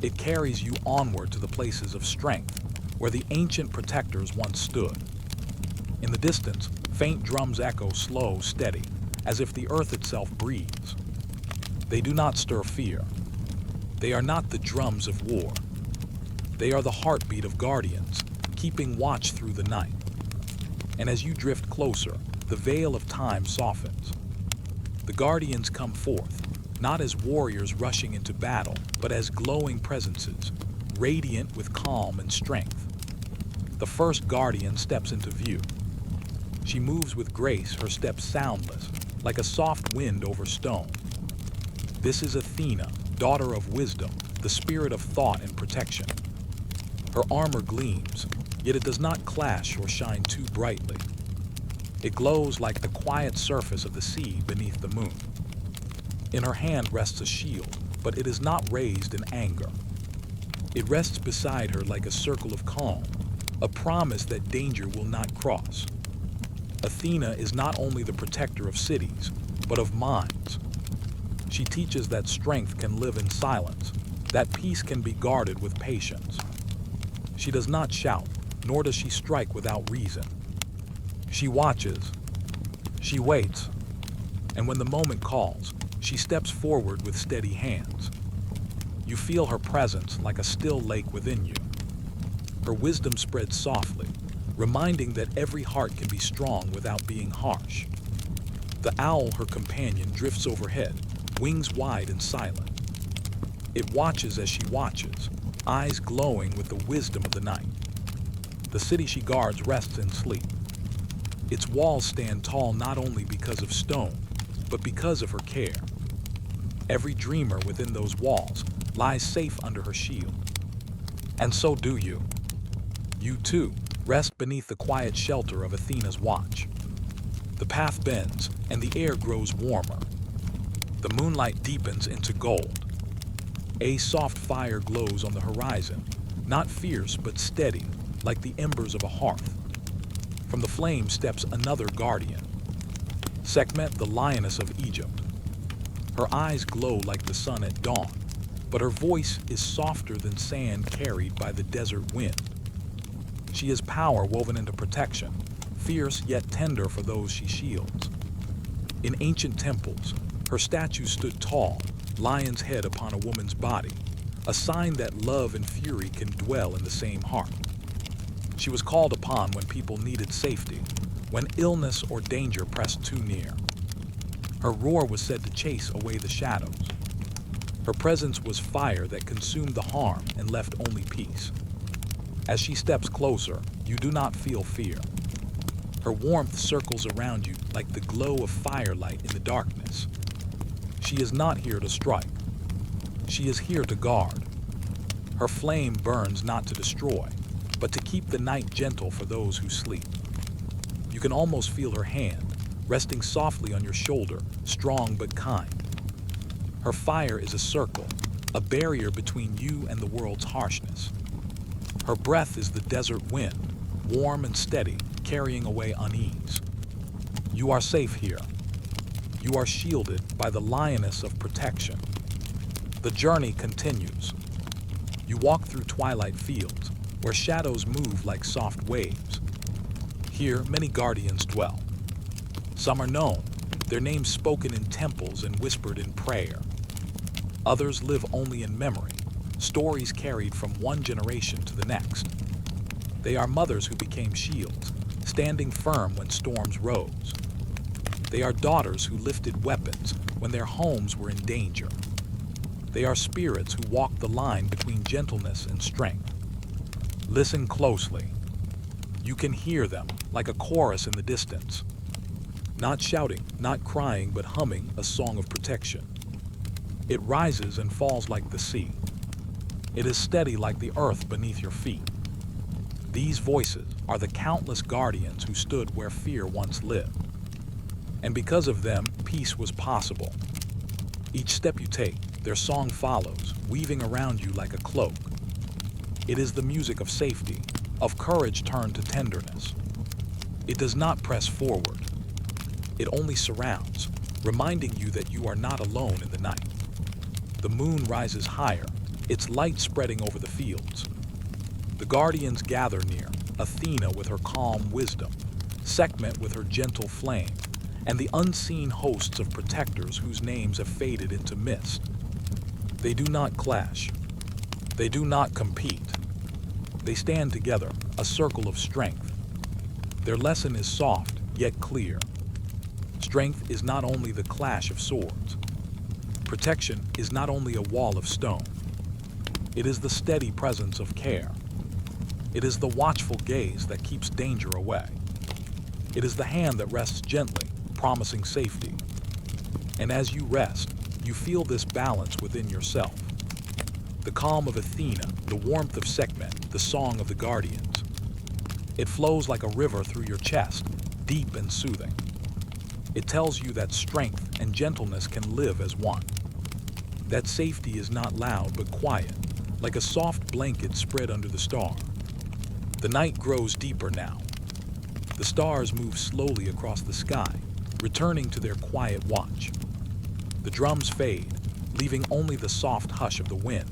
It carries you onward to the places of strength, where the ancient protectors once stood. In the distance, faint drums echo slow, steady, as if the earth itself breathes. They do not stir fear. They are not the drums of war. They are the heartbeat of guardians, keeping watch through the night. And as you drift closer, the veil of time softens. The guardians come forth, not as warriors rushing into battle, but as glowing presences, radiant with calm and strength. The first guardian steps into view. She moves with grace, her steps soundless, like a soft wind over stone. This is Athena, daughter of wisdom, the spirit of thought and protection. Her armor gleams, yet it does not clash or shine too brightly. It glows like the quiet surface of the sea beneath the moon. In her hand rests a shield, but it is not raised in anger. It rests beside her like a circle of calm, a promise that danger will not cross. Athena is not only the protector of cities, but of minds. She teaches that strength can live in silence, that peace can be guarded with patience. She does not shout, nor does she strike without reason. She watches, she waits, and when the moment calls, she steps forward with steady hands. You feel her presence like a still lake within you. Her wisdom spreads softly, reminding that every heart can be strong without being harsh. The owl, her companion, drifts overhead, wings wide and silent. It watches as she watches, eyes glowing with the wisdom of the night. The city she guards rests in sleep. Its walls stand tall not only because of stone, but because of her care. Every dreamer within those walls lies safe under her shield. And so do you. You too rest beneath the quiet shelter of Athena's watch. The path bends, and the air grows warmer. The moonlight deepens into gold. A soft fire glows on the horizon, not fierce but steady, like the embers of a hearth. From the flame steps another guardian, Sekhmet, the lioness of Egypt. Her eyes glow like the sun at dawn, but her voice is softer than sand carried by the desert wind. She is power woven into protection, fierce yet tender for those she shields. In ancient temples, her statue stood tall, lion's head upon a woman's body, a sign that love and fury can dwell in the same heart. She was called upon when people needed safety, when illness or danger pressed too near. Her roar was said to chase away the shadows. Her presence was fire that consumed the harm and left only peace. As she steps closer, you do not feel fear. Her warmth circles around you like the glow of firelight in the darkness. She is not here to strike. She is here to guard. Her flame burns not to destroy, but to keep the night gentle for those who sleep. You can almost feel her hand, resting softly on your shoulder, strong but kind. Her fire is a circle, a barrier between you and the world's harshness. Her breath is the desert wind, warm and steady, carrying away unease. You are safe here. You are shielded by the lioness of protection. The journey continues. You walk through twilight fields, where shadows move like soft waves. Here, many guardians dwell. Some are known, their names spoken in temples and whispered in prayer. Others live only in memory, stories carried from one generation to the next. They are mothers who became shields, standing firm when storms rose. They are daughters who lifted weapons when their homes were in danger. They are spirits who walk the line between gentleness and strength. Listen closely. You can hear them like a chorus in the distance. Not shouting, not crying, but humming a song of protection. It rises and falls like the sea. It is steady like the earth beneath your feet. These voices are the countless guardians who stood where fear once lived. And because of them, peace was possible. Each step you take, their song follows, weaving around you like a cloak. It is the music of safety, of courage turned to tenderness. It does not press forward. It only surrounds, reminding you that you are not alone in the night. The moon rises higher, its light spreading over the fields. The guardians gather near, Athena with her calm wisdom, Sekhmet with her gentle flame, and the unseen hosts of protectors whose names have faded into mist. They do not clash. They do not compete. They stand together, a circle of strength. Their lesson is soft, yet clear. Strength is not only the clash of swords. Protection is not only a wall of stone. It is the steady presence of care. It is the watchful gaze that keeps danger away. It is the hand that rests gently, promising safety. And as you rest, you feel this balance within yourself. The calm of Athena, the warmth of Sekhmet, the song of the guardians. It flows like a river through your chest, deep and soothing. It tells you that strength and gentleness can live as one. That safety is not loud but quiet, like a soft blanket spread under the star. The night grows deeper now. The stars move slowly across the sky, returning to their quiet watch. The drums fade, leaving only the soft hush of the wind.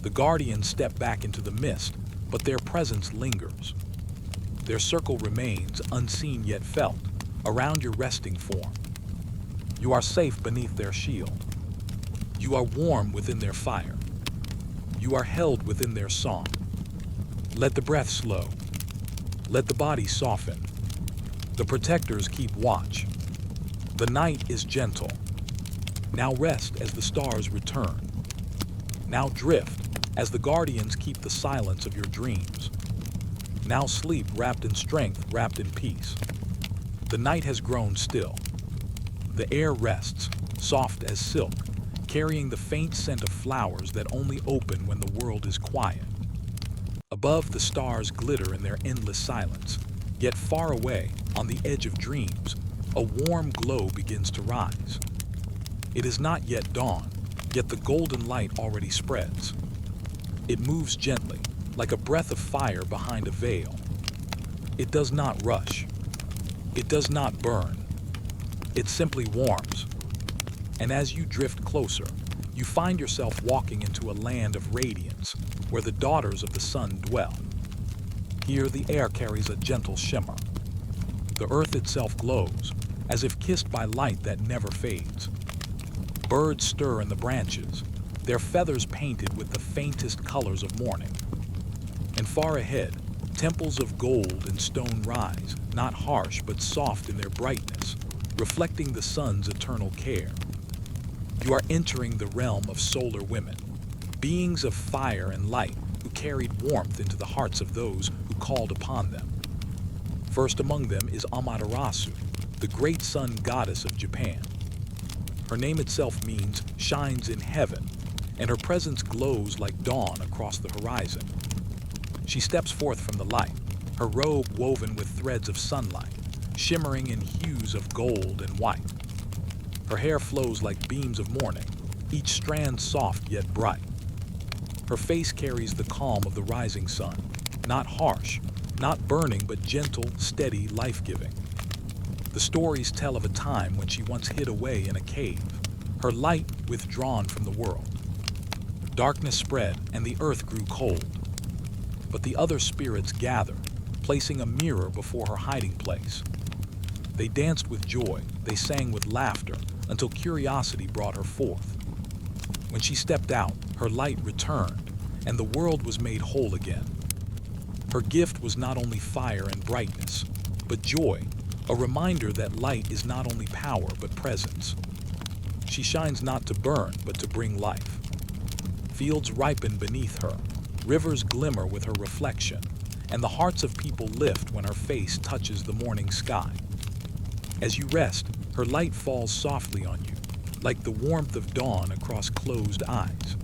The guardians step back into the mist, but their presence lingers. Their circle remains, unseen yet felt, around your resting form. You are safe beneath their shield. You are warm within their fire. You are held within their song. Let the breath slow. Let the body soften. The protectors keep watch. The night is gentle. Now rest as the stars return. Now drift as the guardians keep the silence of your dreams. Now sleep wrapped in strength, wrapped in peace. The night has grown still. The air rests, soft as silk, carrying the faint scent of flowers that only open when the world is quiet. Above, the stars glitter in their endless silence, Yet far away, on the edge of dreams, a warm glow begins to rise. It is not yet dawn, yet the golden light already spreads. It moves gently, like a breath of fire behind a veil. It does not rush. It does not burn. It simply warms. And as you drift closer, you find yourself walking into a land of radiance, where the daughters of the sun dwell. Here the air carries a gentle shimmer. The earth itself glows, as if kissed by light that never fades. Birds stir in the branches, their feathers painted with the faintest colors of morning. And far ahead, temples of gold and stone rise, not harsh but soft in their brightness, reflecting the sun's eternal care. You are entering the realm of solar women, beings of fire and light who carried warmth into the hearts of those who called upon them. First among them is Amaterasu, the great sun goddess of Japan. Her name itself means shines in heaven, and her presence glows like dawn across the horizon. She steps forth from the light, her robe woven with threads of sunlight, shimmering in hues of gold and white. Her hair flows like beams of morning, each strand soft yet bright. Her face carries the calm of the rising sun, not harsh, not burning but gentle, steady, life-giving. The stories tell of a time when she once hid away in a cave, her light withdrawn from the world. Darkness spread and the earth grew cold. But the other spirits gathered, placing a mirror before her hiding place. They danced with joy, they sang with laughter, until curiosity brought her forth. When she stepped out, her light returned, and the world was made whole again. Her gift was not only fire and brightness, but joy, a reminder that light is not only power but presence. She shines not to burn, but to bring life. Fields ripen beneath her, rivers glimmer with her reflection, and the hearts of people lift when her face touches the morning sky. As you rest, her light falls softly on you, like the warmth of dawn across closed eyes.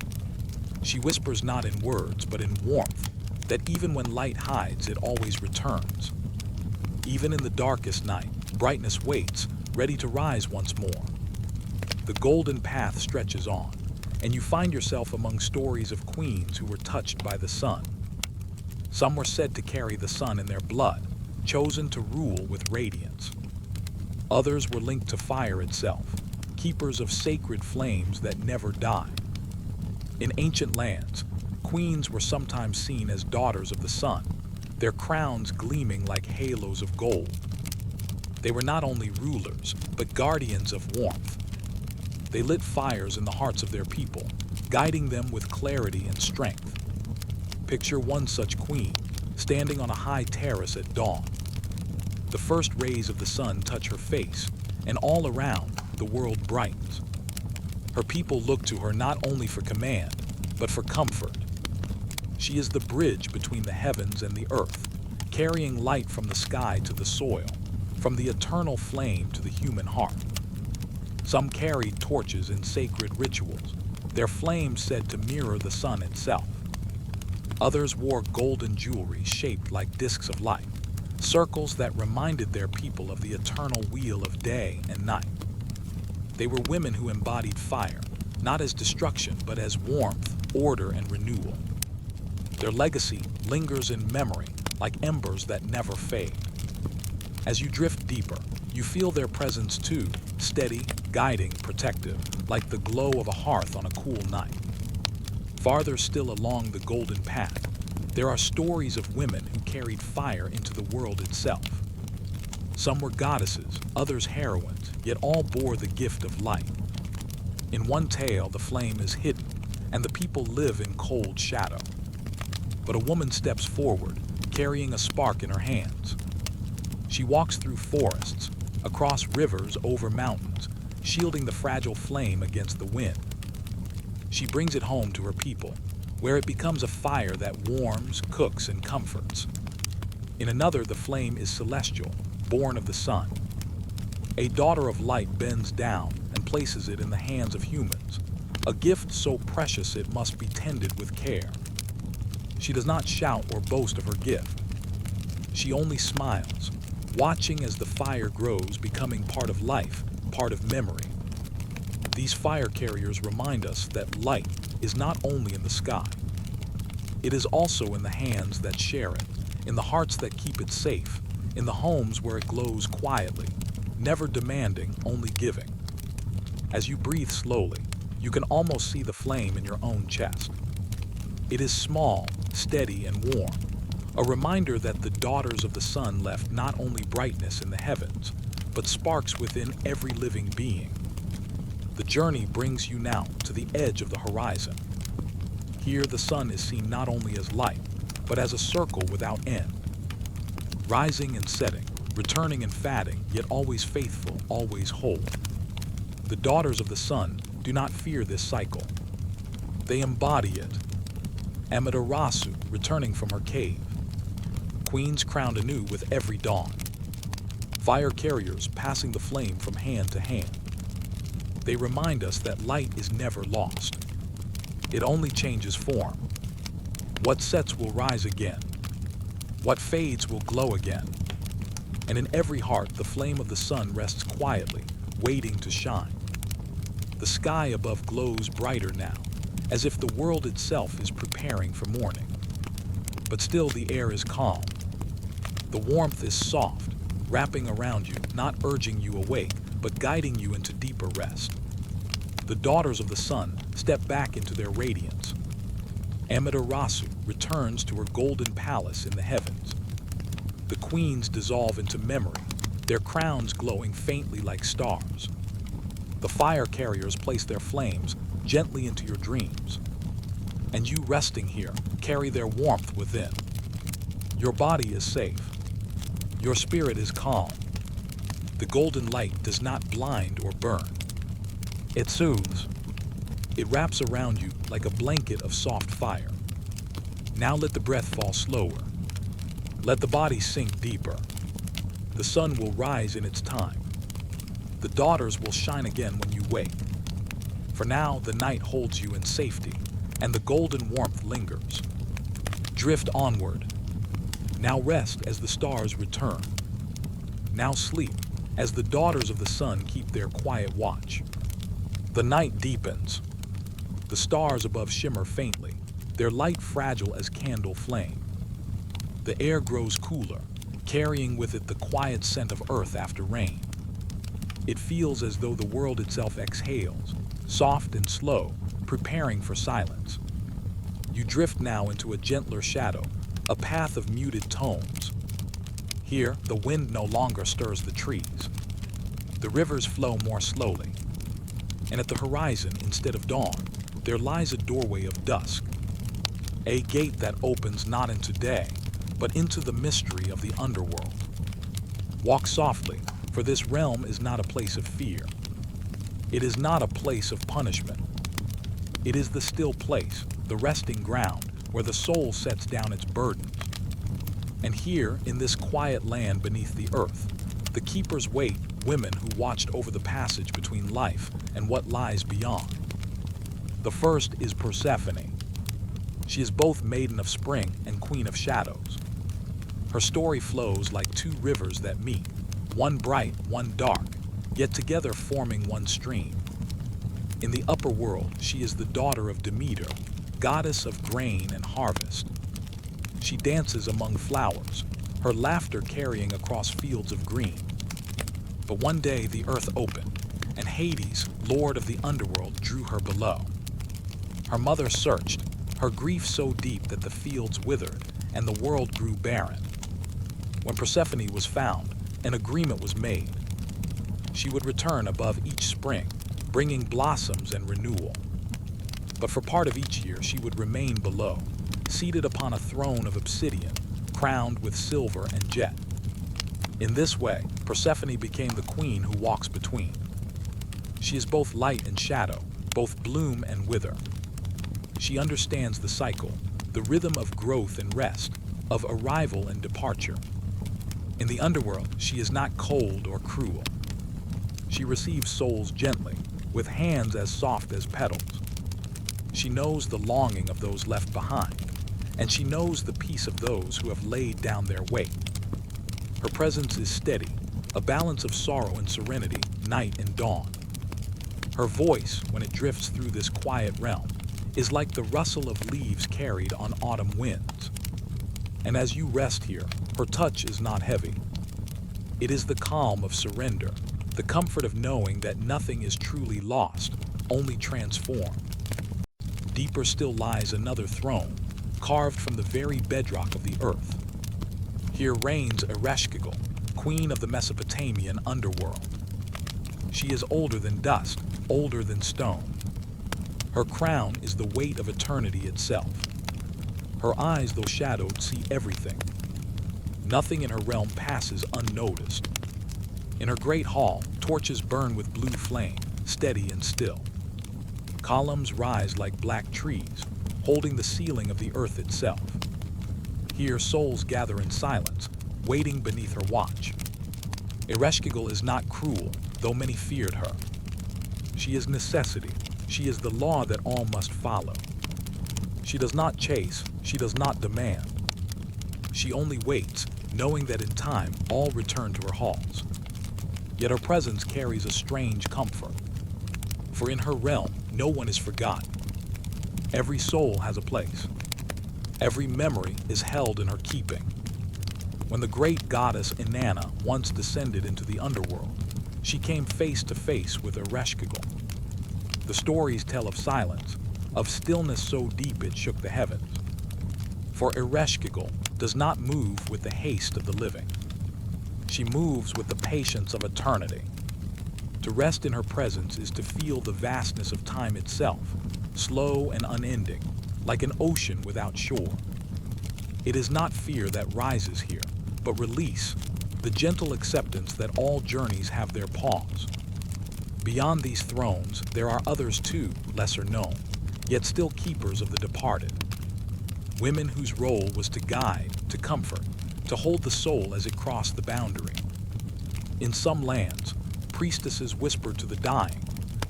She whispers not in words, but in warmth, that even when light hides, it always returns. Even in the darkest night, brightness waits, ready to rise once more. The golden path stretches on, and you find yourself among stories of queens who were touched by the sun. Some were said to carry the sun in their blood, chosen to rule with radiance. Others were linked to fire itself, keepers of sacred flames that never die. In ancient lands, queens were sometimes seen as daughters of the sun, their crowns gleaming like halos of gold. They were not only rulers, but guardians of warmth. They lit fires in the hearts of their people, guiding them with clarity and strength. Picture one such queen, standing on a high terrace at dawn. The first rays of the sun touch her face, and all around, the world brightens. Her people look to her not only for command, but for comfort. She is the bridge between the heavens and the earth, carrying light from the sky to the soil, from the eternal flame to the human heart. Some carried torches in sacred rituals, their flames said to mirror the sun itself. Others wore golden jewelry shaped like discs of light, circles that reminded their people of the eternal wheel of day and night. They were women who embodied fire, not as destruction, but as warmth, order, and renewal. Their legacy lingers in memory like embers that never fade. As you drift deeper, you feel their presence too, steady, guiding, protective, like the glow of a hearth on a cool night. Farther still along the golden path, there are stories of women who carried fire into the world itself. Some were goddesses, others heroines, yet all bore the gift of light. In one tale, the flame is hidden, and the people live in cold shadow. But a woman steps forward, carrying a spark in her hands. She walks through forests, across rivers, over mountains, shielding the fragile flame against the wind. She brings it home to her people, where it becomes a fire that warms, cooks, and comforts. In another, the flame is celestial, born of the sun. A daughter of light bends down and places it in the hands of humans, a gift so precious it must be tended with care. She does not shout or boast of her gift. she only smiles, watching as the fire grows, becoming part of life, part of memory. These fire carriers remind us that light is not only in the sky. It is also in the hands that share it, in the hearts that keep it safe, in the homes where it glows quietly, never demanding, only giving. As you breathe slowly, you can almost see the flame in your own chest. It is small, steady, and warm, a reminder that the daughters of the sun left not only brightness in the heavens, but sparks within every living being. The journey brings you now to the edge of the horizon. Here the sun is seen not only as light, but as a circle without end. Rising and setting, returning and fading, yet always faithful, always whole. The daughters of the sun do not fear this cycle. They embody it. Amaterasu returning from her cave. Queens crowned anew with every dawn. Fire carriers passing the flame from hand to hand. They remind us that light is never lost. It only changes form. What sets will rise again. What fades will glow again. And in every heart, the flame of the sun rests quietly, waiting to shine. The sky above glows brighter now, as if the world itself is preparing for morning. But still the air is calm. The warmth is soft, wrapping around you, not urging you awake, but guiding you into deeper rest. The daughters of the sun step back into their radiance. Amaterasu returns to her golden palace in the heavens. The queens dissolve into memory, their crowns glowing faintly like stars. The fire carriers place their flames gently into your dreams. And you resting here carry their warmth within. Your body is safe. Your spirit is calm. The golden light does not blind or burn. It soothes. It wraps around you like a blanket of soft fire. Now let the breath fall slower. Let the body sink deeper. The sun will rise in its time. The daughters will shine again when you wake. For now, the night holds you in safety, and the golden warmth lingers. Drift onward. Now rest as the stars return. Now sleep as the daughters of the sun keep their quiet watch. The night deepens. The stars above shimmer faintly, their light fragile as candle flame. The air grows cooler, carrying with it the quiet scent of earth after rain. It feels as though the world itself exhales, soft and slow, preparing for silence. You drift now into a gentler shadow, a path of muted tones. Here, the wind no longer stirs the trees. The rivers flow more slowly. And at the horizon, instead of dawn, there lies a doorway of dusk. A gate that opens not into day, but into the mystery of the underworld. Walk softly, for this realm is not a place of fear. It is not a place of punishment. It is the still place, the resting ground, where the soul sets down its burdens. And here, in this quiet land beneath the earth, the keepers wait, women who watched over the passage between life and what lies beyond. The first is Persephone. She is both maiden of spring and queen of shadows. Her story flows like two rivers that meet, one bright, one dark, yet together forming one stream. In the upper world, she is the daughter of Demeter, goddess of grain and harvest. She dances among flowers, her laughter carrying across fields of green. But one day the earth opened, and Hades, lord of the underworld, drew her below. Her mother searched, her grief so deep that the fields withered and the world grew barren. When Persephone was found, an agreement was made. She would return above each spring, bringing blossoms and renewal. But for part of each year she would remain below, seated upon a throne of obsidian, crowned with silver and jet. In this way, Persephone became the queen who walks between. She is both light and shadow, both bloom and wither. She understands the cycle, the rhythm of growth and rest, of arrival and departure. In the underworld, she is not cold or cruel. She receives souls gently, with hands as soft as petals. She knows the longing of those left behind, and she knows the peace of those who have laid down their weight. Her presence is steady, a balance of sorrow and serenity, night and dawn. Her voice, when it drifts through this quiet realm, is like the rustle of leaves carried on autumn winds. And as you rest here, her touch is not heavy. It is the calm of surrender, the comfort of knowing that nothing is truly lost, only transformed. Deeper still lies another throne, carved from the very bedrock of the earth. Here reigns Ereshkigal, queen of the Mesopotamian underworld. She is older than dust, older than stone. Her crown is the weight of eternity itself. Her eyes, though shadowed, see everything. Nothing in her realm passes unnoticed. In her great hall, torches burn with blue flame, steady and still. Columns rise like black trees, holding the ceiling of the earth itself. Here souls gather in silence, waiting beneath her watch. Ereshkigal is not cruel, though many feared her. She is necessity. She is the law that all must follow. She does not chase. She does not demand. She only waits, knowing that in time all return to her halls. Yet her presence carries a strange comfort. For in her realm, no one is forgotten. Every soul has a place. Every memory is held in her keeping. When the great goddess Inanna once descended into the underworld, she came face to face with Ereshkigal. The stories tell of silence, of stillness so deep it shook the heavens. For Ereshkigal does not move with the haste of the living. She moves with the patience of eternity. To rest in her presence is to feel the vastness of time itself, slow and unending, like an ocean without shore. It is not fear that rises here, but release, the gentle acceptance that all journeys have their pause. Beyond these thrones, there are others too, lesser known, yet still keepers of the departed. Women whose role was to guide, to comfort, to hold the soul as it crossed the boundary. In some lands, priestesses whispered to the dying,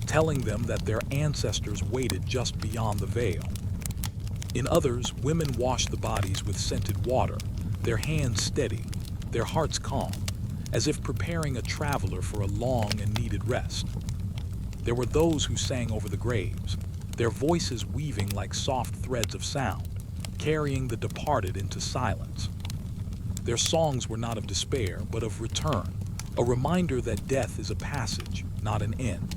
telling them that their ancestors waited just beyond the veil. In others, women washed the bodies with scented water, their hands steady, their hearts calm, as if preparing a traveler for a long and needed rest. There were those who sang over the graves, their voices weaving like soft threads of sound, carrying the departed into silence. Their songs were not of despair, but of return, a reminder that death is a passage, not an end.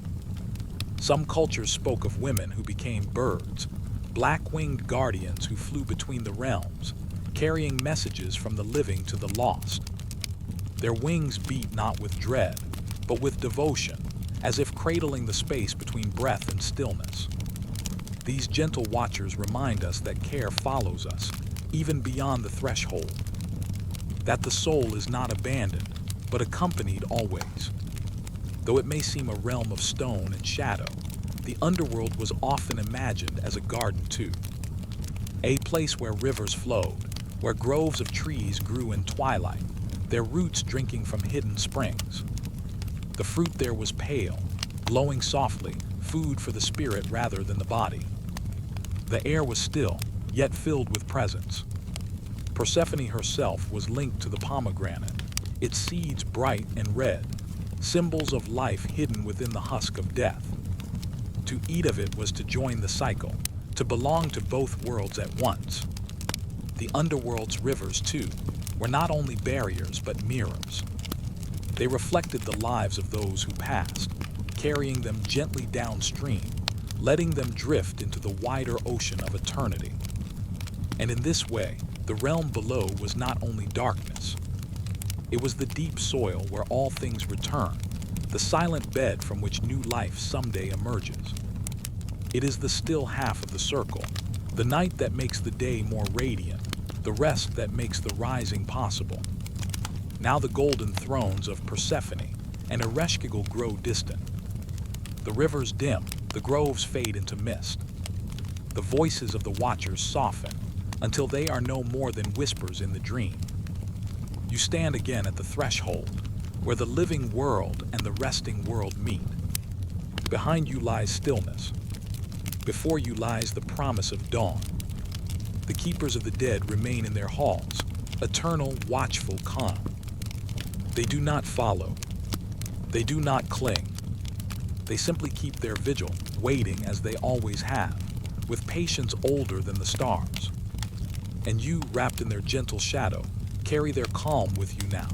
Some cultures spoke of women who became birds, black-winged guardians who flew between the realms, carrying messages from the living to the lost. Their wings beat not with dread, but with devotion, as if cradling the space between breath and stillness. These gentle watchers remind us that care follows us, even beyond the threshold. That the soul is not abandoned, but accompanied always. Though it may seem a realm of stone and shadow, the underworld was often imagined as a garden too. A place where rivers flowed, where groves of trees grew in twilight, their roots drinking from hidden springs. The fruit there was pale, glowing softly, food for the spirit rather than the body. The air was still, yet filled with presence. Persephone herself was linked to the pomegranate, its seeds bright and red, symbols of life hidden within the husk of death. To eat of it was to join the cycle, to belong to both worlds at once. The underworld's rivers, too, were not only barriers but mirrors. They reflected the lives of those who passed, carrying them gently downstream, letting them drift into the wider ocean of eternity. And in this way, the realm below was not only darkness. It was the deep soil where all things return, the silent bed from which new life someday emerges. It is the still half of the circle, the night that makes the day more radiant, the rest that makes the rising possible. Now the golden thrones of Persephone and Ereshkigal grow distant. The rivers dim, the groves fade into mist. The voices of the watchers soften until they are no more than whispers in the dream. You stand again at the threshold, where the living world and the resting world meet. Behind you lies stillness. Before you lies the promise of dawn. The keepers of the dead remain in their halls, eternal, watchful, calm. They do not follow. They do not cling. They simply keep their vigil, waiting as they always have, with patience older than the stars. And you, wrapped in their gentle shadow, carry their calm with you now.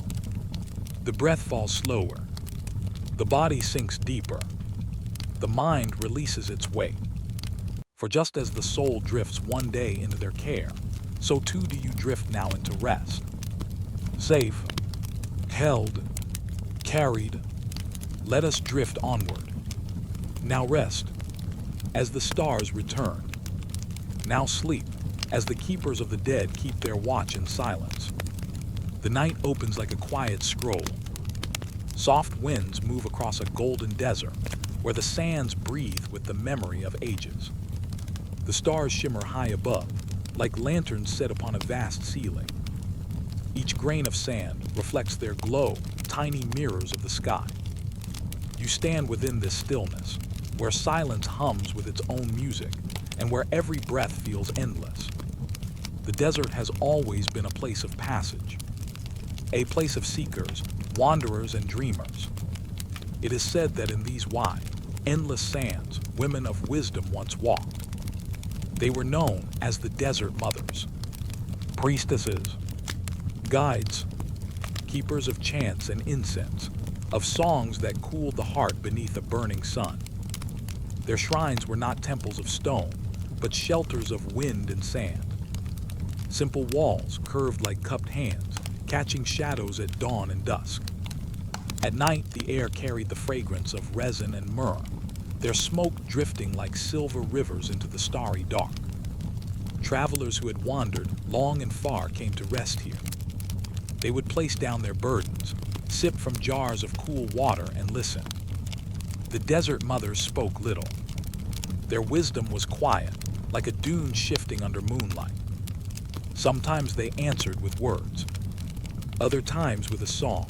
The breath falls slower. The body sinks deeper. The mind releases its weight. For just as the soul drifts one day into their care, so too do you drift now into rest. Safe, held, carried, let us drift onward. Now rest, as the stars return. Now sleep, as the keepers of the dead keep their watch in silence. The night opens like a quiet scroll. Soft winds move across a golden desert, where the sands breathe with the memory of ages. The stars shimmer high above, like lanterns set upon a vast ceiling. Each grain of sand reflects their glow, tiny mirrors of the sky. You stand within this stillness, where silence hums with its own music, and where every breath feels endless. The desert has always been a place of passage, a place of seekers, wanderers, and dreamers. It is said that in these wide, endless sands, women of wisdom once walked. They were known as the Desert Mothers, priestesses, guides, keepers of chants and incense, of songs that cooled the heart beneath a burning sun. Their shrines were not temples of stone, but shelters of wind and sand. Simple walls curved like cupped hands, catching shadows at dawn and dusk. At night, the air carried the fragrance of resin and myrrh, their smoke drifting like silver rivers into the starry dark. Travelers who had wandered long and far came to rest here. They would place down their burdens, sip from jars of cool water, and listen. The Desert Mothers spoke little. Their wisdom was quiet, like a dune shifting under moonlight. Sometimes they answered with words, other times with a song,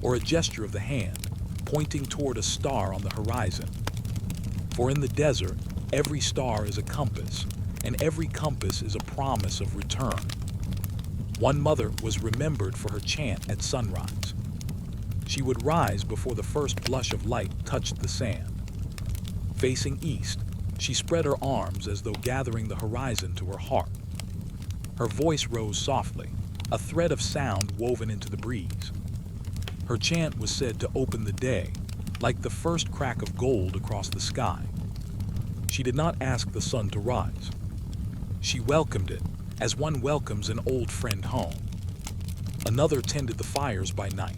or a gesture of the hand, pointing toward a star on the horizon. For in the desert, every star is a compass, and every compass is a promise of return. One mother was remembered for her chant at sunrise. She would rise before the first blush of light touched the sand. Facing east, she spread her arms as though gathering the horizon to her heart. Her voice rose softly, a thread of sound woven into the breeze. Her chant was said to open the day, like the first crack of gold across the sky. She did not ask the sun to rise. She welcomed it, as one welcomes an old friend home. Another tended the fires by night.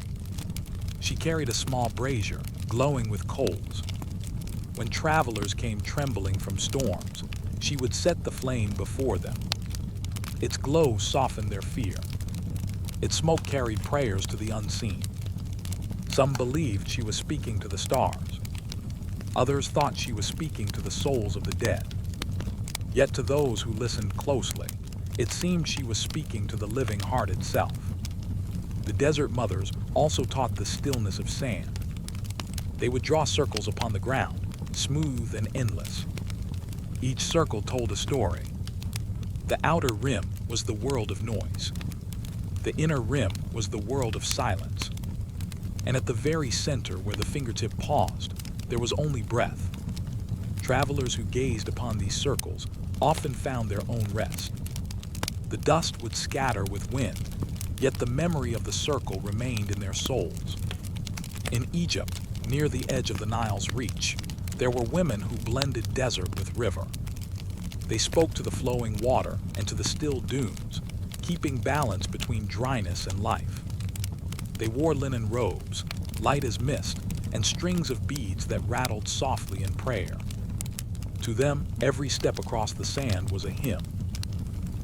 She carried a small brazier, glowing with coals. When travelers came trembling from storms, she would set the flame before them. Its glow softened their fear. Its smoke carried prayers to the unseen. Some believed she was speaking to the stars. Others thought she was speaking to the souls of the dead. Yet to those who listened closely, it seemed she was speaking to the living heart itself. The Desert Mothers also taught the stillness of sand. They would draw circles upon the ground, smooth and endless. Each circle told a story. The outer rim was the world of noise. The inner rim was the world of silence. And at the very center where the fingertip paused, there was only breath. Travelers who gazed upon these circles often found their own rest. The dust would scatter with wind, yet the memory of the circle remained in their souls. In Egypt, near the edge of the Nile's reach, there were women who blended desert with river. They spoke to the flowing water and to the still dunes, keeping balance between dryness and life. They wore linen robes, light as mist, and strings of beads that rattled softly in prayer. To them, every step across the sand was a hymn,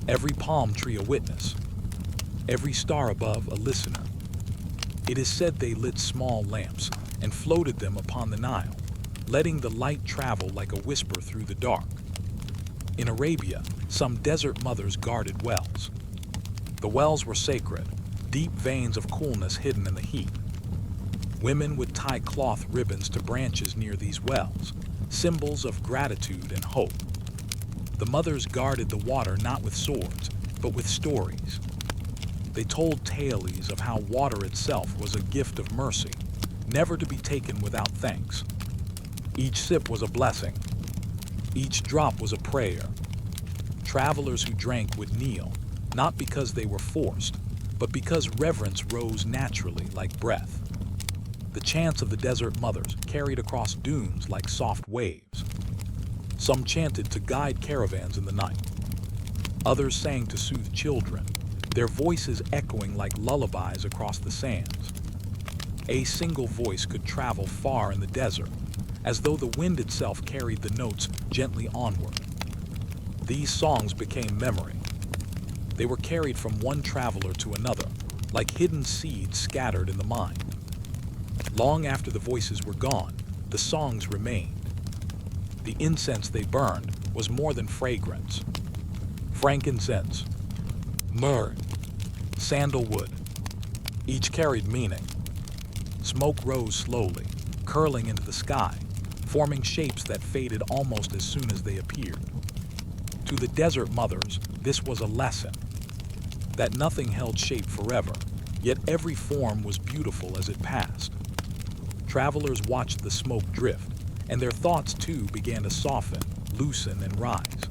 every palm tree a witness, every star above a listener. It is said they lit small lamps and floated them upon the Nile, letting the light travel like a whisper through the dark. In Arabia, some desert mothers guarded wells. The wells were sacred, deep veins of coolness hidden in the heat. Women would tie cloth ribbons to branches near these wells, symbols of gratitude and hope. The mothers guarded the water not with swords, but with stories. They told tales of how water itself was a gift of mercy, never to be taken without thanks. Each sip was a blessing. Each drop was a prayer. Travelers who drank would kneel, not because they were forced, but because reverence rose naturally like breath. The chants of the desert mothers carried across dunes like soft waves. Some chanted to guide caravans in the night. Others sang to soothe children, their voices echoing like lullabies across the sands. A single voice could travel far in the desert, as though the wind itself carried the notes gently onward. These songs became memory. They were carried from one traveler to another, like hidden seeds scattered in the mind. Long after the voices were gone, the songs remained. The incense they burned was more than fragrance. Frankincense, myrrh, sandalwood, each carried meaning. Smoke rose slowly, curling into the sky, forming shapes that faded almost as soon as they appeared. To the desert mothers, this was a lesson, that nothing held shape forever, yet every form was beautiful as it passed. Travelers watched the smoke drift, and their thoughts too began to soften, loosen, and rise.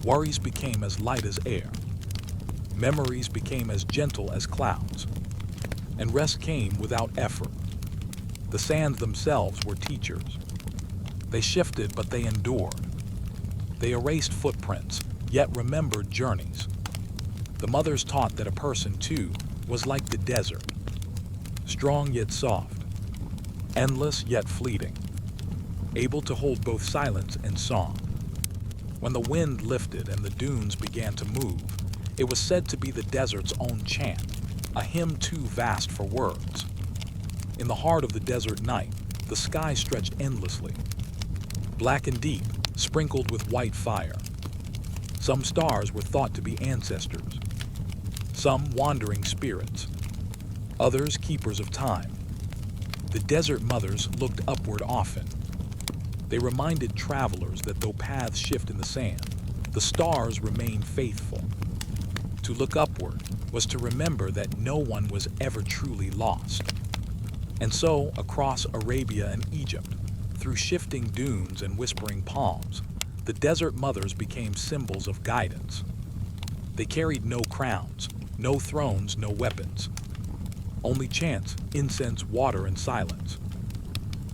Worries became as light as air. Memories became as gentle as clouds. And rest came without effort. The sands themselves were teachers. They shifted, but they endured. They erased footprints, yet remembered journeys. The mothers taught that a person, too, was like the desert, strong yet soft, endless yet fleeting, able to hold both silence and song. When the wind lifted and the dunes began to move, it was said to be the desert's own chant, a hymn too vast for words. In the heart of the desert night, the sky stretched endlessly, black and deep, sprinkled with white fire. Some stars were thought to be ancestors, some wandering spirits, others keepers of time. The desert mothers looked upward often. They reminded travelers that though paths shift in the sand, the stars remain faithful. To look upward was to remember that no one was ever truly lost. And so, across Arabia and Egypt, through shifting dunes and whispering palms, the desert mothers became symbols of guidance. They carried no crowns, no thrones, no weapons. Only chants, incense, water, and silence.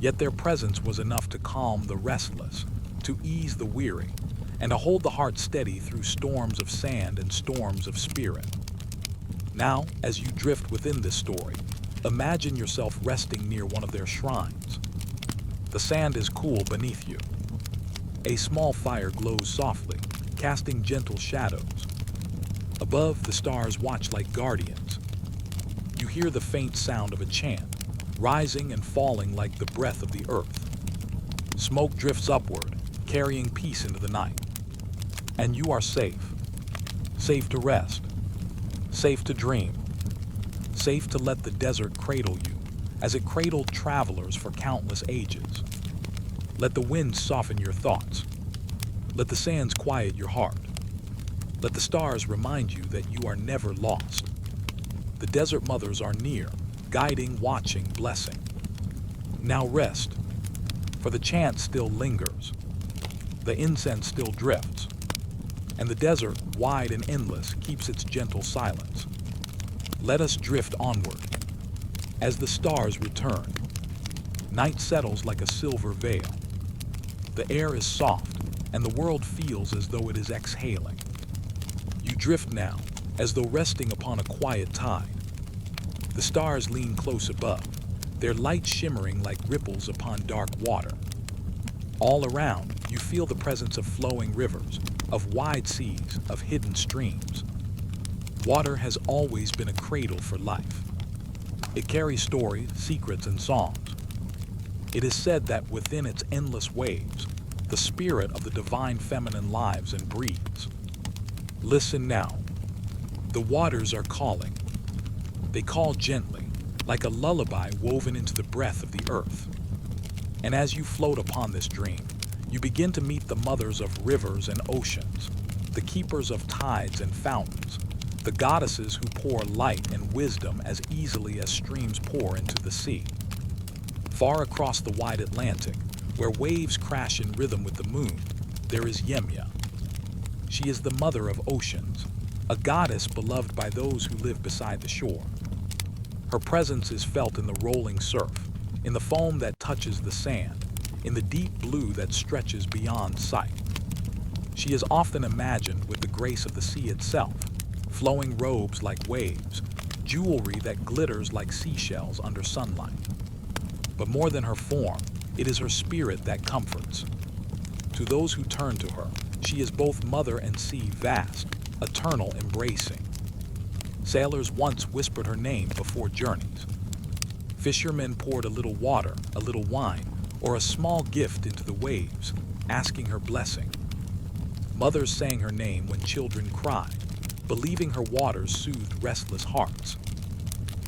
Yet their presence was enough to calm the restless, to ease the weary, and to hold the heart steady through storms of sand and storms of spirit. Now, as you drift within this story, imagine yourself resting near one of their shrines. The sand is cool beneath you. A small fire glows softly, casting gentle shadows. Above, the stars watch like guardians. You hear the faint sound of a chant, rising and falling like the breath of the earth. Smoke drifts upward, carrying peace into the night. And you are safe. Safe to rest. Safe to dream. Safe to let the desert cradle you, as it cradled travelers for countless ages. Let the wind soften your thoughts. Let the sands quiet your heart. Let the stars remind you that you are never lost. The desert mothers are near, guiding, watching, blessing. Now rest, for the chant still lingers. The incense still drifts, and the desert, wide and endless, keeps its gentle silence. Let us drift onward. As the stars return, night settles like a silver veil. The air is soft, and the world feels as though it is exhaling. You drift now, as though resting upon a quiet tide. The stars lean close above, their light shimmering like ripples upon dark water. All around, you feel the presence of flowing rivers, of wide seas, of hidden streams. Water has always been a cradle for life. It carries stories, secrets, and songs. It is said that within its endless waves, the spirit of the divine feminine lives and breathes. Listen now. The waters are calling. They call gently, like a lullaby woven into the breath of the earth. And as you float upon this dream, you begin to meet the mothers of rivers and oceans, the keepers of tides and fountains, the goddesses who pour light and wisdom as easily as streams pour into the sea. Far across the wide Atlantic, where waves crash in rhythm with the moon, there is Yemya. She is the mother of oceans, a goddess beloved by those who live beside the shore. Her presence is felt in the rolling surf, in the foam that touches the sand, in the deep blue that stretches beyond sight. She is often imagined with the grace of the sea itself, flowing robes like waves, jewelry that glitters like seashells under sunlight. But more than her form, it is her spirit that comforts. To those who turn to her, she is both mother and sea, vast, eternal, embracing. Sailors once whispered her name before journeys. Fishermen poured a little water, a little wine, or a small gift into the waves, asking her blessing. Mothers sang her name when children cried, believing her waters soothed restless hearts.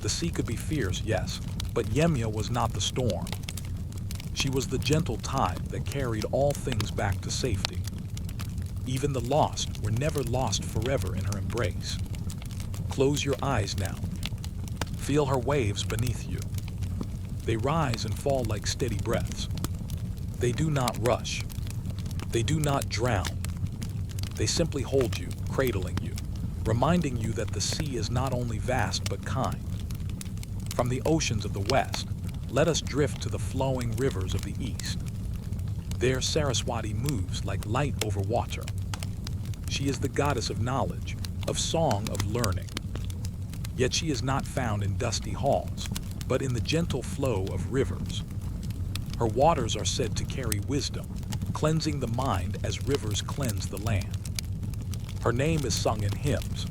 The sea could be fierce, yes, but Yemya was not the storm. She was the gentle tide that carried all things back to safety. Even the lost were never lost forever in her embrace. Close your eyes now. Feel her waves beneath you. They rise and fall like steady breaths. They do not rush. They do not drown. They simply hold you, cradling you, reminding you that the sea is not only vast but kind. From the oceans of the west, let us drift to the flowing rivers of the east. There Saraswati moves like light over water. She is the goddess of knowledge, of song, of learning. Yet she is not found in dusty halls, but in the gentle flow of rivers. Her waters are said to carry wisdom, cleansing the mind as rivers cleanse the land. Her name is sung in hymns.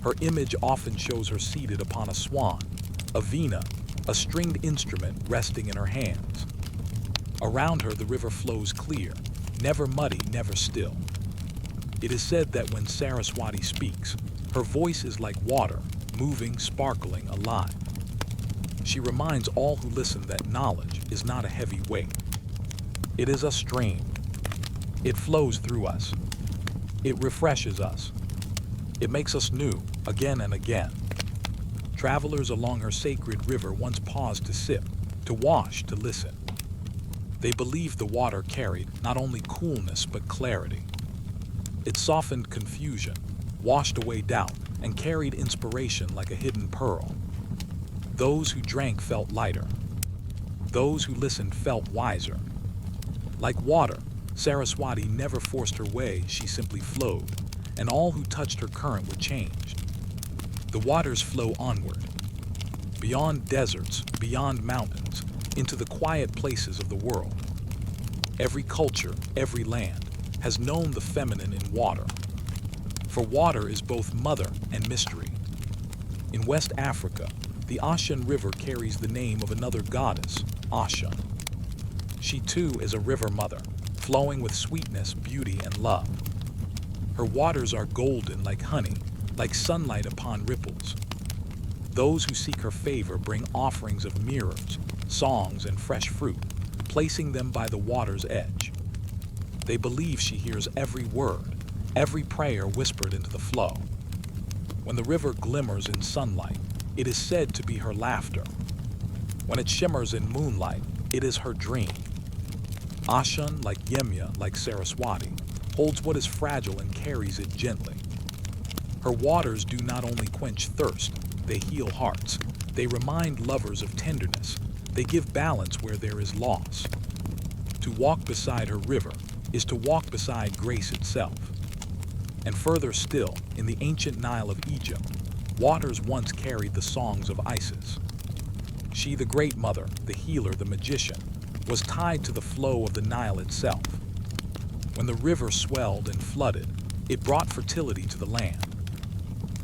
Her image often shows her seated upon a swan, a veena, a stringed instrument resting in her hands. Around her the river flows clear, never muddy, never still. It is said that when Saraswati speaks, her voice is like water, moving, sparkling, alive. She reminds all who listen that knowledge is not a heavy weight. It is a stream. It flows through us. It refreshes us. It makes us new, again and again. Travelers along her sacred river once paused to sip, to wash, to listen. They believed the water carried not only coolness but clarity. It softened confusion, washed away doubt, and carried inspiration like a hidden pearl. Those who drank felt lighter. Those who listened felt wiser. Like water, Saraswati never forced her way, she simply flowed, and all who touched her current were changed. The waters flow onward, beyond deserts, beyond mountains, into the quiet places of the world. Every culture, every land, has known the feminine in water. For water is both mother and mystery. In West Africa, the Ashan River carries the name of another goddess, Ashan. She too is a river mother, flowing with sweetness, beauty, and love. Her waters are golden like honey, like sunlight upon ripples. Those who seek her favor bring offerings of mirrors, songs, and fresh fruit, placing them by the water's edge. They believe she hears every word, every prayer whispered into the flow. When the river glimmers in sunlight, it is said to be her laughter. When it shimmers in moonlight, it is her dream. Ashan, like Yemya, like Saraswati, holds what is fragile and carries it gently. Her waters do not only quench thirst, they heal hearts. They remind lovers of tenderness. They give balance where there is loss. To walk beside her river is to walk beside grace itself. And further still, in the ancient Nile of Egypt, waters once carried the songs of Isis. She, the great mother, the healer, the magician, was tied to the flow of the Nile itself. When the river swelled and flooded, it brought fertility to the land.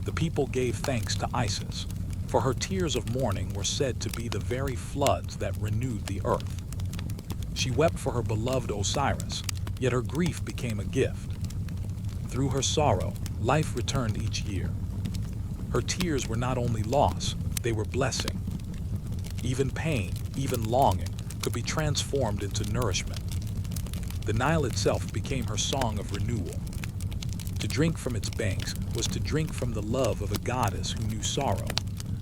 The people gave thanks to Isis, for her tears of mourning were said to be the very floods that renewed the earth. She wept for her beloved Osiris, yet her grief became a gift. Through her sorrow, life returned each year. Her tears were not only loss, they were blessing. Even pain, even longing, could be transformed into nourishment. The Nile itself became her song of renewal. To drink from its banks was to drink from the love of a goddess who knew sorrow,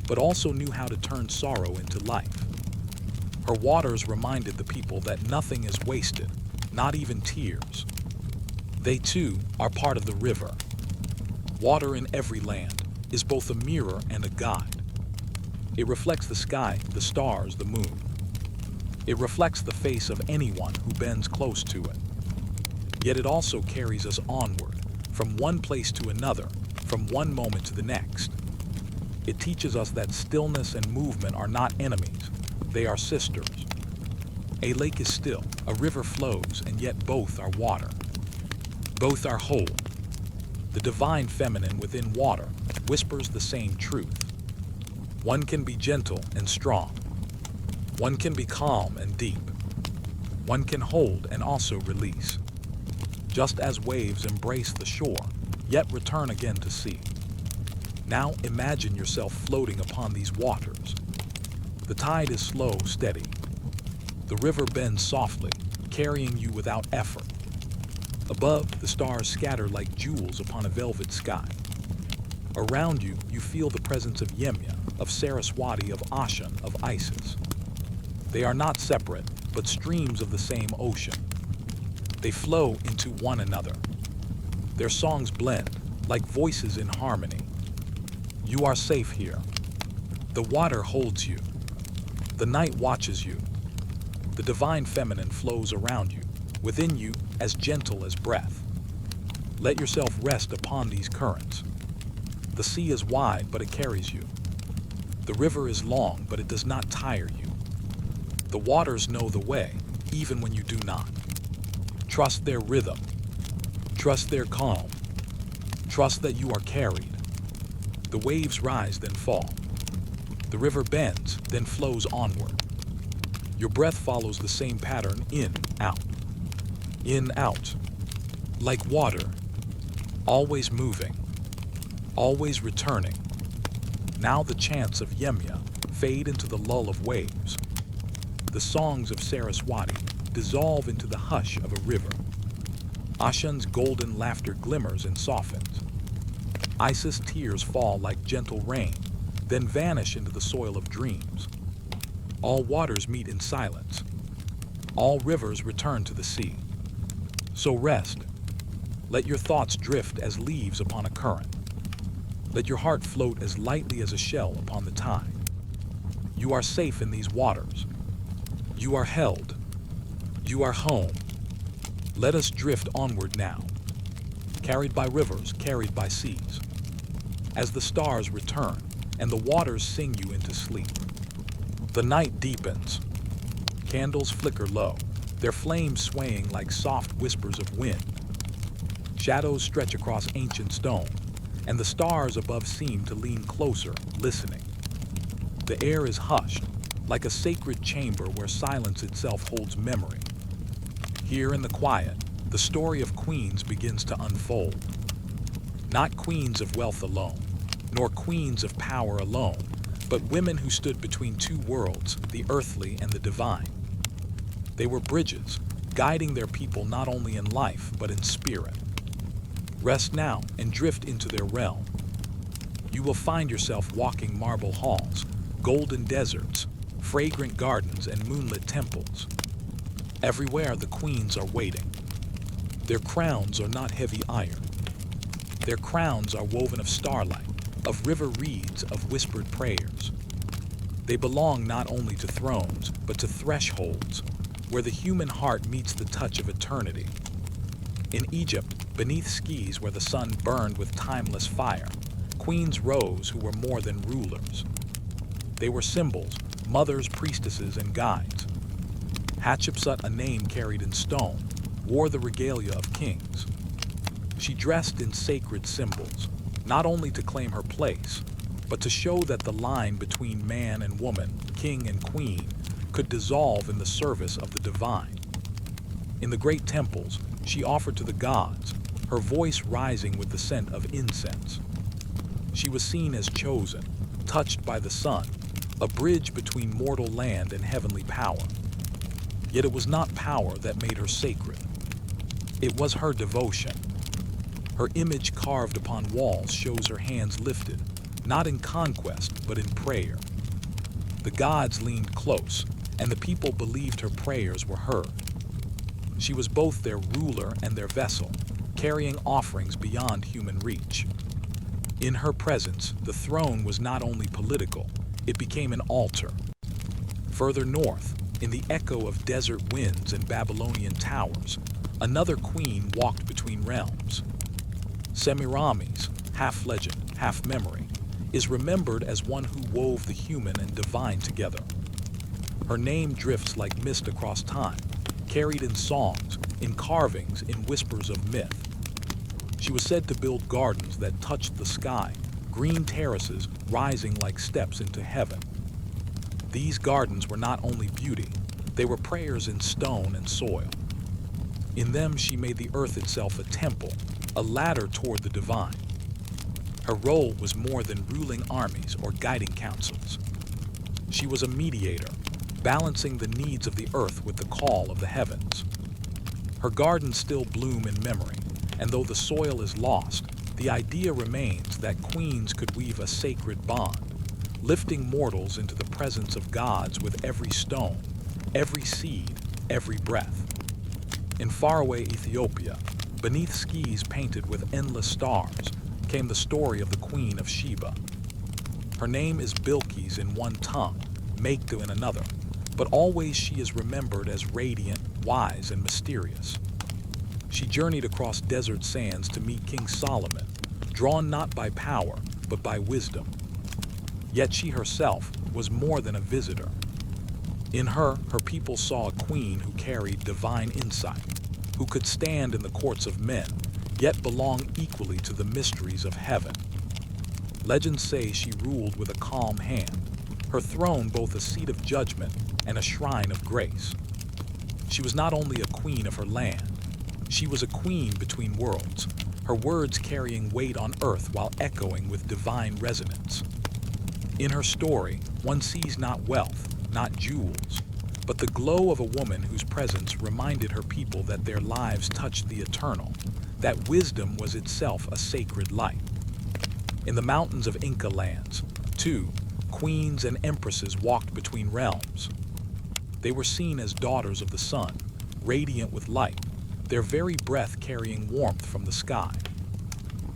but also knew how to turn sorrow into life. Her waters reminded the people that nothing is wasted, not even tears. They too are part of the river. Water in every land is both a mirror and a guide. It reflects the sky, the stars, the moon. It reflects the face of anyone who bends close to it. Yet it also carries us onward, from one place to another, from one moment to the next. It teaches us that stillness and movement are not enemies, they are sisters. A lake is still, a river flows, and yet both are water. Both are whole. The divine feminine within water whispers the same truth. One can be gentle and strong. One can be calm and deep. One can hold and also release. Just as waves embrace the shore, yet return again to sea. Now imagine yourself floating upon these waters. The tide is slow, steady. The river bends softly, carrying you without effort. Above, the stars scatter like jewels upon a velvet sky. Around you, you feel the presence of Yemya, of Saraswati, of Ashan, of Isis. They are not separate, but streams of the same ocean. They flow into one another. Their songs blend, like voices in harmony. You are safe here. The water holds you. The night watches you. The divine feminine flows around you, within you as gentle as breath. Let yourself rest upon these currents. The sea is wide, but it carries you. The river is long, but it does not tire you. The waters know the way, even when you do not. Trust their rhythm. Trust their calm. Trust that you are carried. The waves rise, then fall. The river bends, then flows onward. Your breath follows the same pattern, in, out. In, out. Like water, always moving, always returning. Now the chants of Yemya fade into the lull of waves. The songs of Saraswati dissolve into the hush of a river. Ashan's golden laughter glimmers and softens. Isis' tears fall like gentle rain, then vanish into the soil of dreams. All waters meet in silence. All rivers return to the sea. So rest. Let your thoughts drift as leaves upon a current. Let your heart float as lightly as a shell upon the tide. You are safe in these waters. You are held. You are home. Let us drift onward now, carried by rivers, carried by seas. As the stars return and the waters sing you into sleep. The night deepens. Candles flicker low, their flames swaying like soft whispers of wind. Shadows stretch across ancient stone, and the stars above seem to lean closer, listening. The air is hushed, like a sacred chamber where silence itself holds memory. Here in the quiet, the story of queens begins to unfold. Not queens of wealth alone, nor queens of power alone, but women who stood between two worlds, the earthly and the divine. They were bridges, guiding their people not only in life, but in spirit. Rest now and drift into their realm. You will find yourself walking marble halls, golden deserts, fragrant gardens, and moonlit temples. Everywhere the queens are waiting. Their crowns are not heavy iron. Their crowns are woven of starlight, of river reeds, of whispered prayers. They belong not only to thrones, but to thresholds, where the human heart meets the touch of eternity. In Egypt, beneath skies where the sun burned with timeless fire, queens rose who were more than rulers. They were symbols, mothers, priestesses, and guides. Hatshepsut, a name carried in stone, wore the regalia of kings. She dressed in sacred symbols, not only to claim her place, but to show that the line between man and woman, king and queen, could dissolve in the service of the divine. In the great temples, she offered to the gods, her voice rising with the scent of incense. She was seen as chosen, touched by the sun, a bridge between mortal land and heavenly power. Yet it was not power that made her sacred. It was her devotion. Her image carved upon walls shows her hands lifted, not in conquest, but in prayer. The gods leaned close, and the people believed her prayers were heard. She was both their ruler and their vessel, carrying offerings beyond human reach. In her presence, the throne was not only political, it became an altar. Further north, in the echo of desert winds and Babylonian towers, another queen walked between realms. Semiramis, half legend, half memory, is remembered as one who wove the human and divine together. Her name drifts like mist across time, carried in songs, in carvings, in whispers of myth. She was said to build gardens that touched the sky, green terraces rising like steps into heaven. These gardens were not only beauty, they were prayers in stone and soil. In them she made the earth itself a temple, a ladder toward the divine. Her role was more than ruling armies or guiding councils. She was a mediator, balancing the needs of the earth with the call of the heavens. Her gardens still bloom in memory, and though the soil is lost, the idea remains that queens could weave a sacred bond, lifting mortals into the presence of gods with every stone, every seed, every breath. In faraway Ethiopia, beneath skies painted with endless stars, came the story of the Queen of Sheba. Her name is Bilqis in one tongue, Maktu in another, but always she is remembered as radiant, wise, and mysterious. She journeyed across desert sands to meet King Solomon, drawn not by power, but by wisdom. Yet she herself was more than a visitor. In her people saw a queen who carried divine insight, who could stand in the courts of men, yet belong equally to the mysteries of heaven. Legends say she ruled with a calm hand, her throne both a seat of judgment and a shrine of grace. She was not only a queen of her land, she was a queen between worlds, her words carrying weight on earth while echoing with divine resonance. In her story, one sees not wealth, not jewels, but the glow of a woman whose presence reminded her people that their lives touched the eternal, that wisdom was itself a sacred light. In the mountains of Inca lands, too, queens and empresses walked between realms. They were seen as daughters of the sun, radiant with light, their very breath carrying warmth from the sky.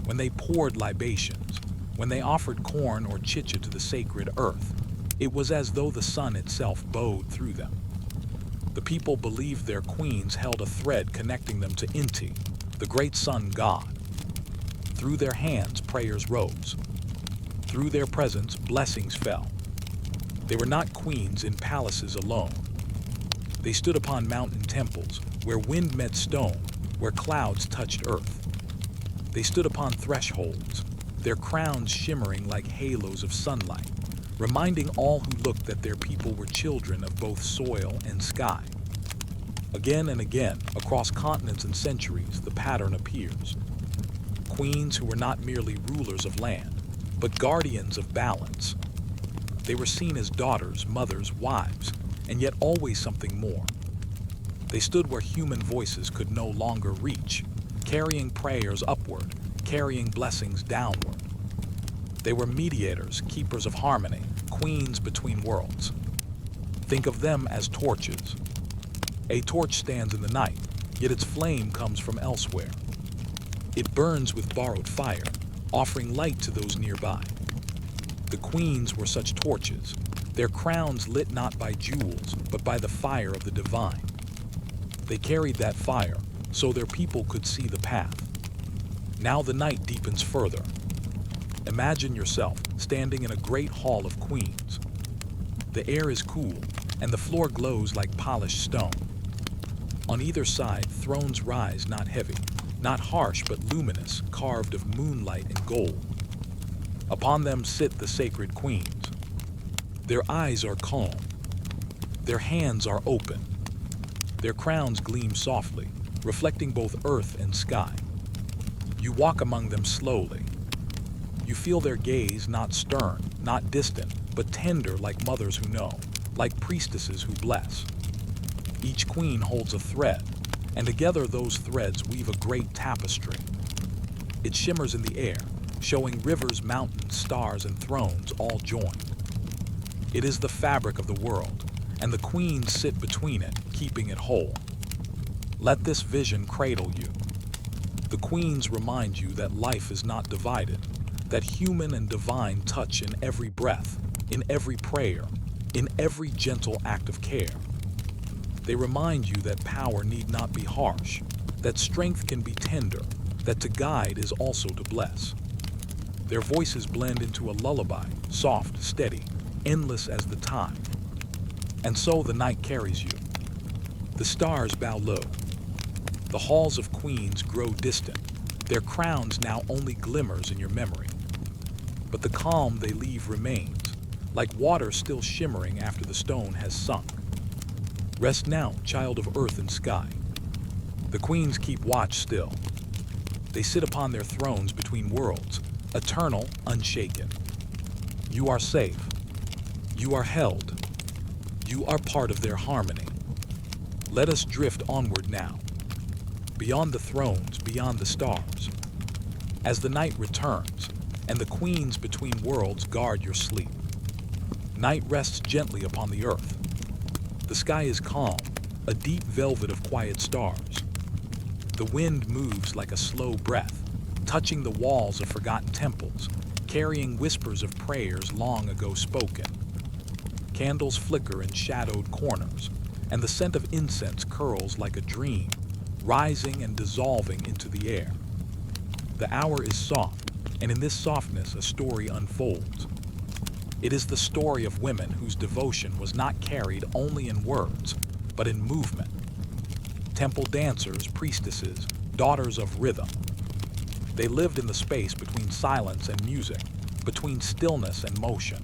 When they poured libations, when they offered corn or chicha to the sacred earth, it was as though the sun itself bowed through them. The people believed their queens held a thread connecting them to Inti, the great sun god. Through their hands, prayers rose. Through their presence, blessings fell. They were not queens in palaces alone. They stood upon mountain temples, where wind met stone, where clouds touched earth. They stood upon thresholds, their crowns shimmering like halos of sunlight, reminding all who looked that their people were children of both soil and sky. Again and again, across continents and centuries, the pattern appears. Queens who were not merely rulers of land, but guardians of balance. They were seen as daughters, mothers, wives, and yet always something more. They stood where human voices could no longer reach, carrying prayers upward, carrying blessings downward. They were mediators, keepers of harmony, queens between worlds. Think of them as torches. A torch stands in the night, yet its flame comes from elsewhere. It burns with borrowed fire, offering light to those nearby. The queens were such torches, their crowns lit not by jewels, but by the fire of the divine. They carried that fire, so their people could see the path. Now the night deepens further. Imagine yourself standing in a great hall of queens. The air is cool, and the floor glows like polished stone. On either side, thrones rise not heavy, not harsh but luminous, carved of moonlight and gold. Upon them sit the sacred queens. Their eyes are calm. Their hands are open. Their crowns gleam softly, reflecting both earth and sky. You walk among them slowly. You feel their gaze not stern, not distant, but tender like mothers who know, like priestesses who bless. Each queen holds a thread, and together those threads weave a great tapestry. It shimmers in the air, showing rivers, mountains, stars, and thrones all joined. It is the fabric of the world, and the queens sit between it, keeping it whole. Let this vision cradle you. The queens remind you that life is not divided, that human and divine touch in every breath, in every prayer, in every gentle act of care. They remind you that power need not be harsh, that strength can be tender, that to guide is also to bless. Their voices blend into a lullaby, soft, steady, endless as the time. And so the night carries you. The stars bow low. The halls of queens grow distant, their crowns now only glimmers in your memory. But the calm they leave remains, like water still shimmering after the stone has sunk. Rest now, child of earth and sky. The queens keep watch still. They sit upon their thrones between worlds, eternal, unshaken. You are safe. You are held. You are part of their harmony. Let us drift onward now, beyond the thrones, beyond the stars. As the night returns, and the queens between worlds guard your sleep, night rests gently upon the earth. The sky is calm, a deep velvet of quiet stars. The wind moves like a slow breath, touching the walls of forgotten temples, carrying whispers of prayers long ago spoken. Candles flicker in shadowed corners, and the scent of incense curls like a dream, rising and dissolving into the air. The hour is soft, and in this softness a story unfolds. It is the story of women whose devotion was not carried only in words, but in movement. Temple dancers, priestesses, daughters of rhythm. They lived in the space between silence and music, between stillness and motion.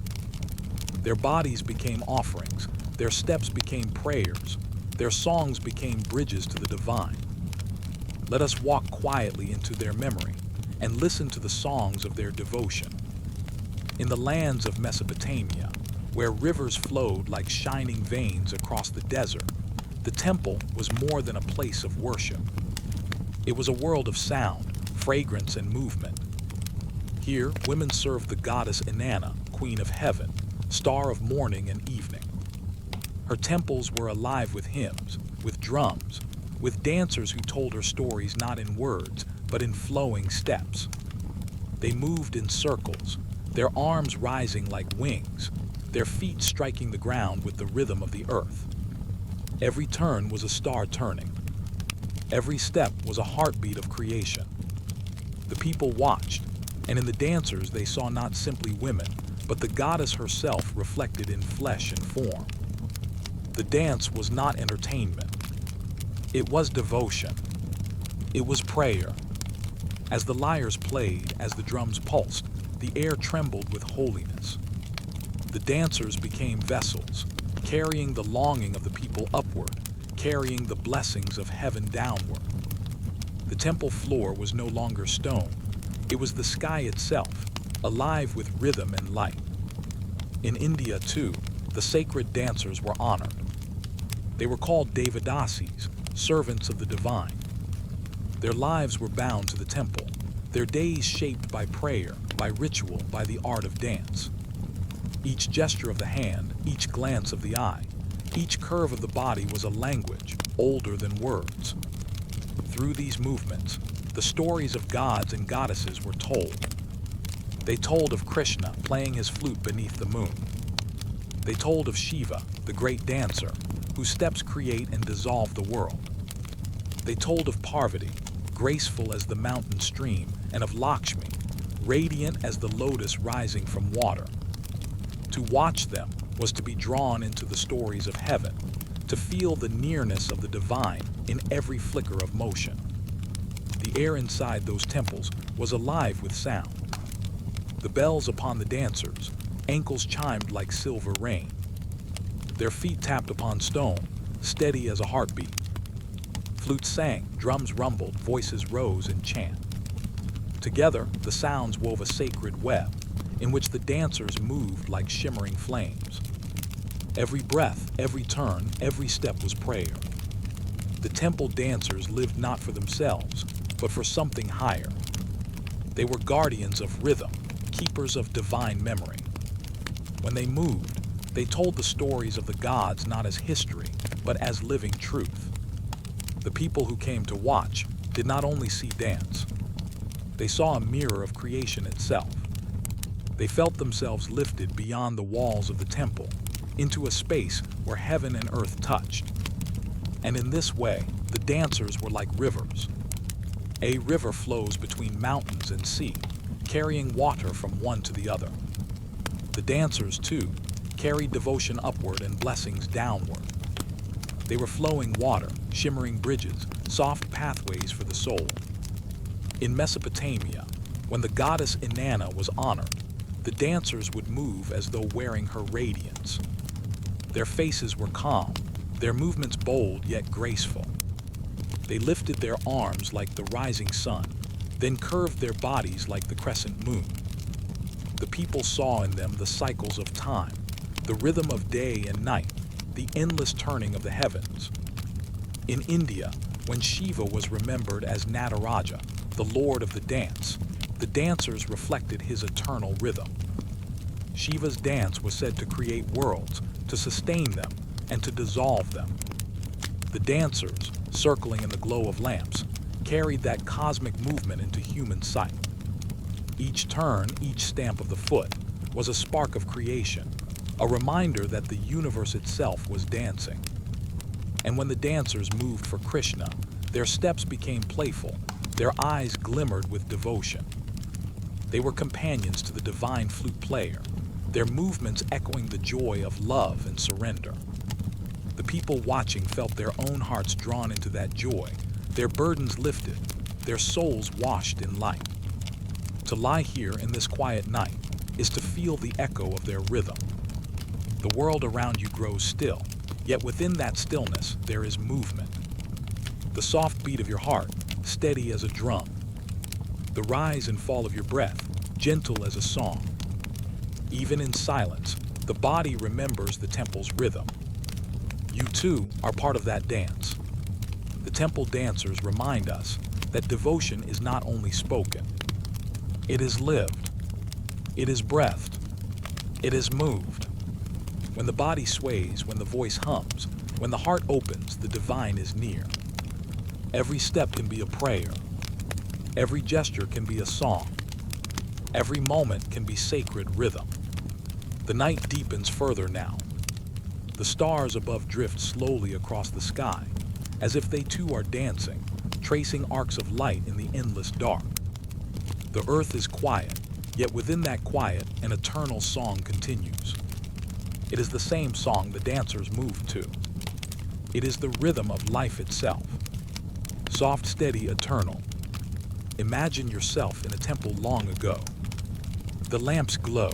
Their bodies became offerings, their steps became prayers, their songs became bridges to the divine. Let us walk quietly into their memory and listen to the songs of their devotion. In the lands of Mesopotamia, where rivers flowed like shining veins across the desert, the temple was more than a place of worship. It was a world of sound, fragrance, and movement. Here, women served the goddess Inanna, queen of heaven, star of morning and evening. Her temples were alive with hymns, with drums, with dancers who told her stories not in words, but in flowing steps. They moved in circles, their arms rising like wings, their feet striking the ground with the rhythm of the earth. Every turn was a star turning. Every step was a heartbeat of creation. The people watched, and in the dancers they saw not simply women, but the goddess herself reflected in flesh and form. The dance was not entertainment. It was devotion. It was prayer. As the lyres played, as the drums pulsed, the air trembled with holiness. The dancers became vessels, carrying the longing of the people upward, carrying the blessings of heaven downward. The temple floor was no longer stone. It was the sky itself, alive with rhythm and light. In India, too, the sacred dancers were honored. They were called Devadasis, servants of the divine. Their lives were bound to the temple, their days shaped by prayer, by ritual, by the art of dance. Each gesture of the hand, each glance of the eye, each curve of the body was a language older than words. Through these movements, the stories of gods and goddesses were told. They told of Krishna playing his flute beneath the moon. They told of Shiva, the great dancer, whose steps create and dissolve the world. They told of Parvati, graceful as the mountain stream, and of Lakshmi, radiant as the lotus rising from water. To watch them was to be drawn into the stories of heaven, to feel the nearness of the divine in every flicker of motion. The air inside those temples was alive with sound. The bells upon the dancers, ankles chimed like silver rain. Their feet tapped upon stone, steady as a heartbeat. Flutes sang, drums rumbled, voices rose in chant. Together, the sounds wove a sacred web, in which the dancers moved like shimmering flames. Every breath, every turn, every step was prayer. The temple dancers lived not for themselves, but for something higher. They were guardians of rhythm, keepers of divine memory. When they moved, they told the stories of the gods not as history, but as living truth. The people who came to watch did not only see dance. They saw a mirror of creation itself. They felt themselves lifted beyond the walls of the temple, into a space where heaven and earth touched. And in this way, the dancers were like rivers. A river flows between mountains and sea, carrying water from one to the other. The dancers, too, carried devotion upward and blessings downward. They were flowing water, shimmering bridges, soft pathways for the soul. In Mesopotamia, when the goddess Inanna was honored, the dancers would move as though wearing her radiance. Their faces were calm, their movements bold yet graceful. They lifted their arms like the rising sun, then curved their bodies like the crescent moon. The people saw in them the cycles of time, the rhythm of day and night, the endless turning of the heavens. In India, when Shiva was remembered as Nataraja, the lord of the dance, the dancers reflected his eternal rhythm. Shiva's dance was said to create worlds, to sustain them, and to dissolve them. The dancers, circling in the glow of lamps, carried that cosmic movement into human sight. Each turn, each stamp of the foot, was a spark of creation, a reminder that the universe itself was dancing. And when the dancers moved for Krishna, their steps became playful, their eyes glimmered with devotion. They were companions to the divine flute player, their movements echoing the joy of love and surrender. The people watching felt their own hearts drawn into that joy, their burdens lifted, their souls washed in light. To lie here in this quiet night is to feel the echo of their rhythm. The world around you grows still, yet within that stillness there is movement. The soft beat of your heart, steady as a drum. The rise and fall of your breath, gentle as a song. Even in silence, the body remembers the temple's rhythm. You too are part of that dance. The temple dancers remind us that devotion is not only spoken. It is lived. It is breathed. It is moved. When the body sways, when the voice hums, when the heart opens, the divine is near. Every step can be a prayer. Every gesture can be a song. Every moment can be sacred rhythm. The night deepens further now. The stars above drift slowly across the sky, as if they too are dancing, tracing arcs of light in the endless dark. The earth is quiet, yet within that quiet, an eternal song continues. It is the same song the dancers move to. It is the rhythm of life itself. Soft, steady, eternal. Imagine yourself in a temple long ago. The lamps glow.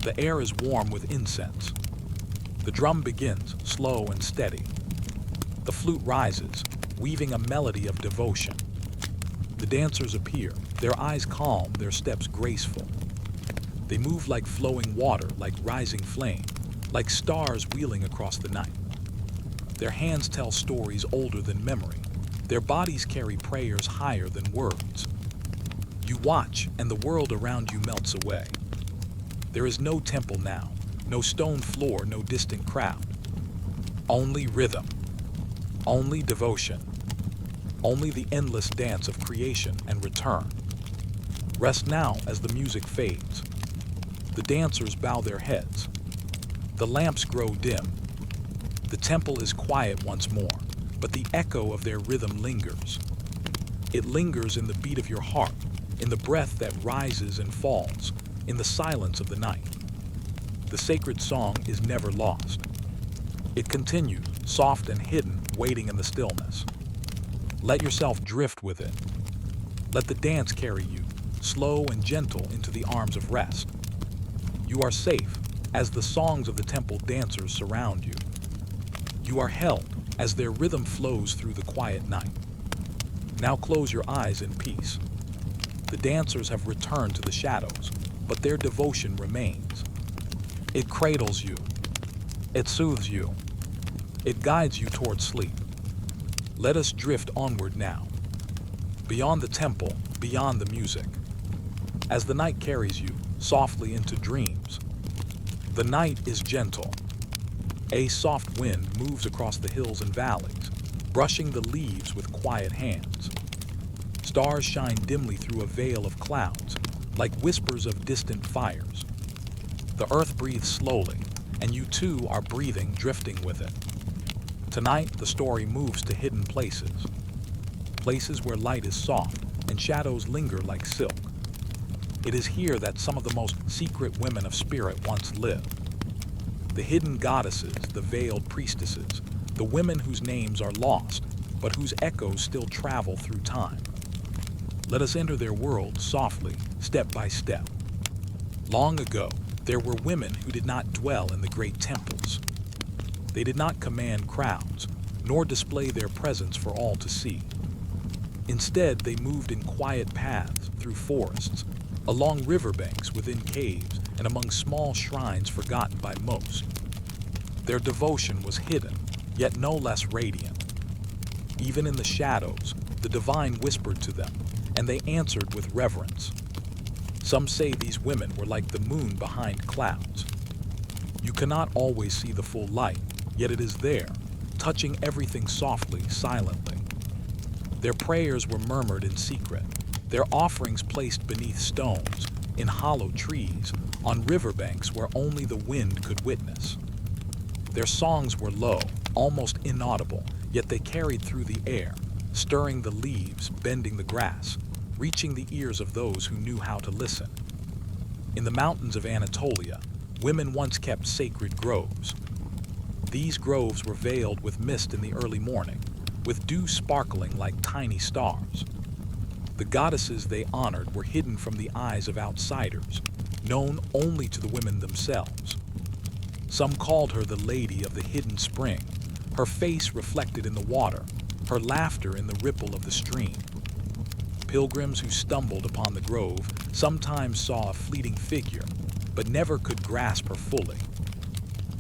The air is warm with incense. The drum begins, slow and steady. The flute rises, weaving a melody of devotion. The dancers appear, their eyes calm, their steps graceful. They move like flowing water, like rising flame, like stars wheeling across the night. Their hands tell stories older than memory. Their bodies carry prayers higher than words. You watch, and the world around you melts away. There is no temple now, no stone floor, no distant crowd. Only rhythm, only devotion, only the endless dance of creation and return. Rest now as the music fades. The dancers bow their heads. The lamps grow dim. The temple is quiet once more, but the echo of their rhythm lingers. It lingers in the beat of your heart, in the breath that rises and falls, in the silence of the night. The sacred song is never lost. It continues, soft and hidden, waiting in the stillness. Let yourself drift with it. Let the dance carry you, slow and gentle, into the arms of rest. You are safe, as the songs of the temple dancers surround you. You are held, as their rhythm flows through the quiet night. Now close your eyes in peace. The dancers have returned to the shadows, but their devotion remains. It cradles you. It soothes you. It guides you toward sleep. Let us drift onward now. Beyond the temple, beyond the music, as the night carries you softly into dreams. The night is gentle. A soft wind moves across the hills and valleys, brushing the leaves with quiet hands. Stars shine dimly through a veil of clouds, like whispers of distant fires. The earth breathes slowly, and you too are breathing, drifting with it. Tonight, the story moves to hidden places. Places where light is soft and shadows linger like silk. It is here that some of the most secret women of spirit once lived. The hidden goddesses, the veiled priestesses, the women whose names are lost, but whose echoes still travel through time. Let us enter their world softly, step by step. Long ago, there were women who did not dwell in the great temples. They did not command crowds, nor display their presence for all to see. Instead, they moved in quiet paths through forests, along riverbanks, within caves, and among small shrines forgotten by most. Their devotion was hidden, yet no less radiant. Even in the shadows, the divine whispered to them, and they answered with reverence. Some say these women were like the moon behind clouds. You cannot always see the full light, yet it is there, touching everything softly, silently. Their prayers were murmured in secret, their offerings placed beneath stones, in hollow trees, on riverbanks where only the wind could witness. Their songs were low, almost inaudible, yet they carried through the air, stirring the leaves, bending the grass, reaching the ears of those who knew how to listen. In the mountains of Anatolia, women once kept sacred groves. These groves were veiled with mist in the early morning, with dew sparkling like tiny stars. The goddesses they honored were hidden from the eyes of outsiders, known only to the women themselves. Some called her the Lady of the Hidden Spring, her face reflected in the water, her laughter in the ripple of the stream. Pilgrims who stumbled upon the grove sometimes saw a fleeting figure, but never could grasp her fully.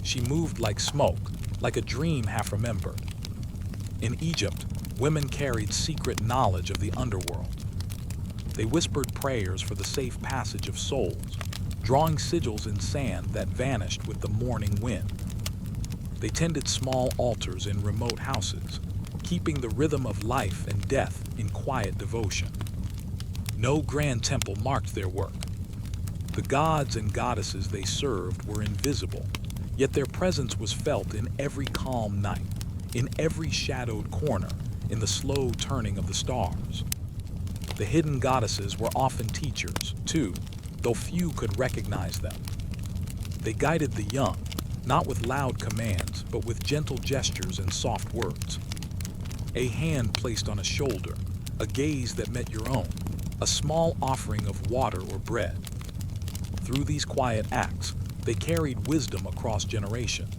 She moved like smoke, like a dream half remembered. In Egypt, women carried secret knowledge of the underworld. They whispered prayers for the safe passage of souls, drawing sigils in sand that vanished with the morning wind. They tended small altars in remote houses, keeping the rhythm of life and death in quiet devotion. No grand temple marked their work. The gods and goddesses they served were invisible, yet their presence was felt in every calm night, in every shadowed corner, in the slow turning of the stars. The hidden goddesses were often teachers, too, though few could recognize them. They guided the young, not with loud commands, but with gentle gestures and soft words. A hand placed on a shoulder, a gaze that met your own, a small offering of water or bread. Through these quiet acts, they carried wisdom across generations.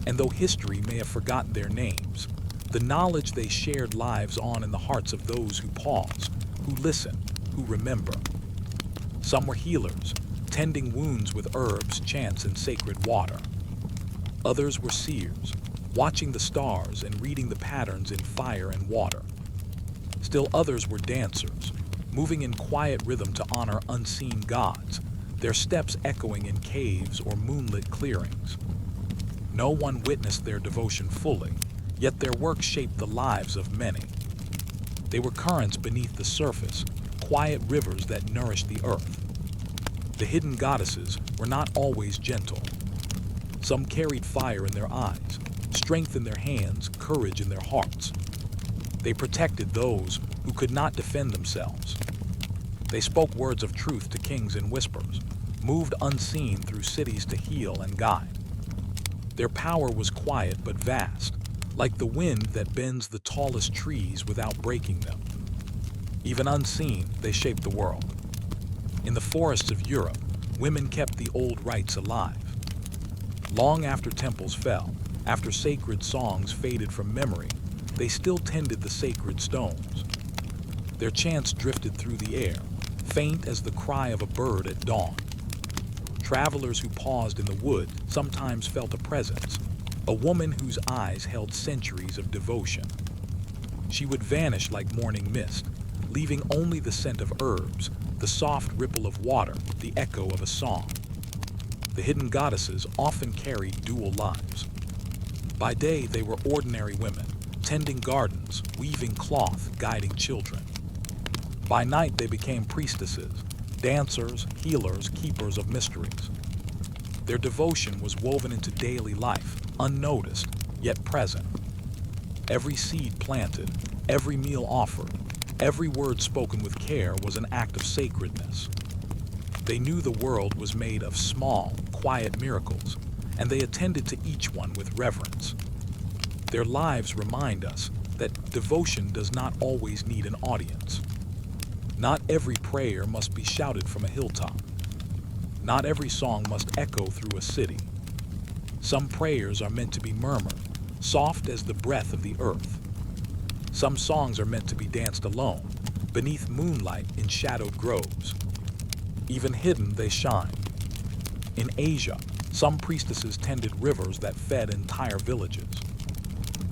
And though history may have forgotten their names, the knowledge they shared lives on in the hearts of those who pause, who listen, who remember. Some were healers, tending wounds with herbs, chants, and sacred water. Others were seers, watching the stars and reading the patterns in fire and water. Still others were dancers, moving in quiet rhythm to honor unseen gods, their steps echoing in caves or moonlit clearings. No one witnessed their devotion fully, yet their work shaped the lives of many. They were currents beneath the surface, quiet rivers that nourished the earth. The hidden goddesses were not always gentle. Some carried fire in their eyes, strength in their hands, courage in their hearts. They protected those who could not defend themselves. They spoke words of truth to kings in whispers, moved unseen through cities to heal and guide. Their power was quiet but vast, like the wind that bends the tallest trees without breaking them. Even unseen, they shaped the world. In the forests of Europe, women kept the old rites alive. Long after temples fell, after sacred songs faded from memory, they still tended the sacred stones. Their chants drifted through the air, faint as the cry of a bird at dawn. Travelers who paused in the wood sometimes felt a presence, a woman whose eyes held centuries of devotion. She would vanish like morning mist, leaving only the scent of herbs, the soft ripple of water, the echo of a song. The hidden goddesses often carried dual lives. By day, they were ordinary women, tending gardens, weaving cloth, guiding children. By night, they became priestesses, dancers, healers, keepers of mysteries. Their devotion was woven into daily life, unnoticed, yet present. Every seed planted, every meal offered, every word spoken with care was an act of sacredness. They knew the world was made of small, quiet miracles, and they attended to each one with reverence. Their lives remind us that devotion does not always need an audience. Not every prayer must be shouted from a hilltop. Not every song must echo through a city. Some prayers are meant to be murmured, soft as the breath of the earth. Some songs are meant to be danced alone, beneath moonlight in shadowed groves. Even hidden, they shine. In Asia, some priestesses tended rivers that fed entire villages.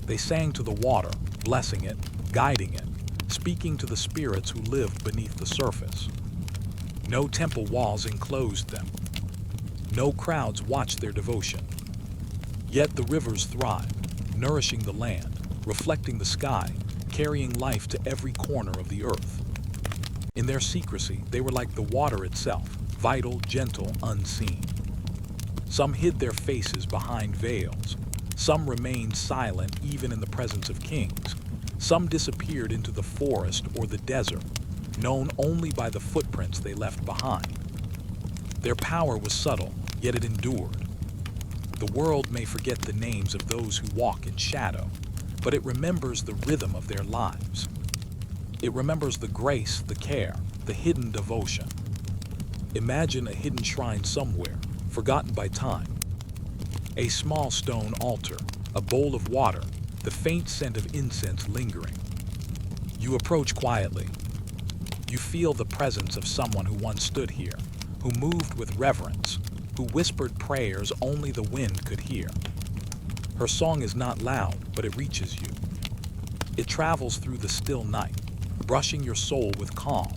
They sang to the water, blessing it, guiding it, speaking to the spirits who lived beneath the surface. No temple walls enclosed them. No crowds watched their devotion. Yet the rivers thrived, nourishing the land, reflecting the sky, carrying life to every corner of the earth. In their secrecy, they were like the water itself, vital, gentle, unseen. Some hid their faces behind veils. Some remained silent even in the presence of kings. Some disappeared into the forest or the desert, known only by the footprints they left behind. Their power was subtle, yet it endured. The world may forget the names of those who walk in shadow, but it remembers the rhythm of their lives. It remembers the grace, the care, the hidden devotion. Imagine a hidden shrine somewhere, forgotten by time. A small stone altar, a bowl of water, the faint scent of incense lingering. You approach quietly. You feel the presence of someone who once stood here, who moved with reverence, who whispered prayers only the wind could hear. Her song is not loud, but it reaches you. It travels through the still night, brushing your soul with calm,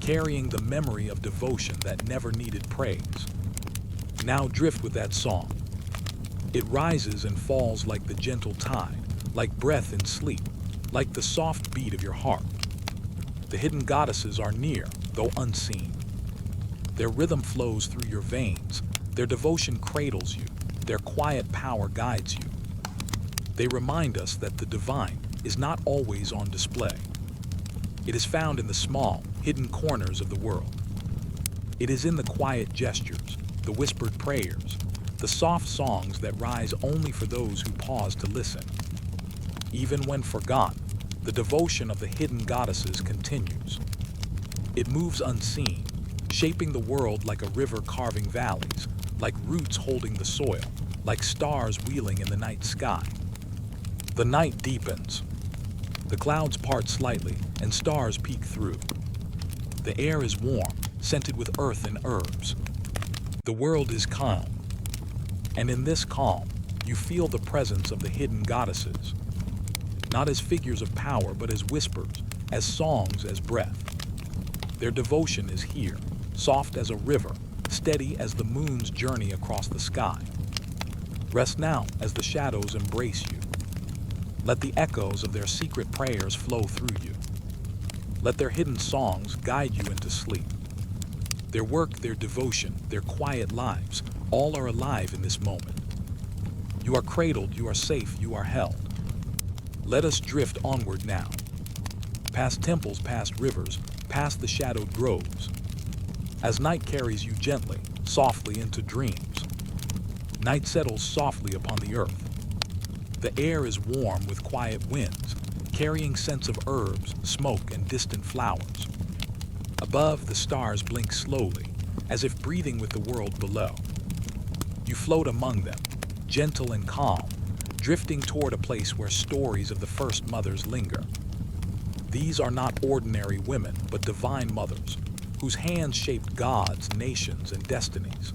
carrying the memory of devotion that never needed praise. Now drift with that song. It rises and falls like the gentle tide, like breath in sleep, like the soft beat of your heart. The hidden goddesses are near, though unseen. Their rhythm flows through your veins, their devotion cradles you, their quiet power guides you. They remind us that the divine is not always on display. It is found in the small, hidden corners of the world. It is in the quiet gestures, the whispered prayers, the soft songs that rise only for those who pause to listen. Even when forgotten, the devotion of the hidden goddesses continues. It moves unseen, shaping the world like a river carving valleys, like roots holding the soil, like stars wheeling in the night sky. The night deepens. The clouds part slightly, and stars peek through. The air is warm, scented with earth and herbs. The world is calm. And in this calm, you feel the presence of the hidden goddesses. Not as figures of power, but as whispers, as songs, as breath. Their devotion is here, soft as a river, steady as the moon's journey across the sky. Rest now as the shadows embrace you. Let the echoes of their secret prayers flow through you. Let their hidden songs guide you into sleep. Their work, their devotion, their quiet lives, all are alive in this moment. You are cradled, you are safe, you are held. Let us drift onward now. Past temples, past rivers, past the shadowed groves. As night carries you gently, softly into dreams. Night settles softly upon the earth. The air is warm with quiet winds, carrying scents of herbs, smoke, and distant flowers. Above, the stars blink slowly, as if breathing with the world below. You float among them, gentle and calm, drifting toward a place where stories of the first mothers linger. These are not ordinary women, but divine mothers, whose hands shaped gods, nations, and destinies.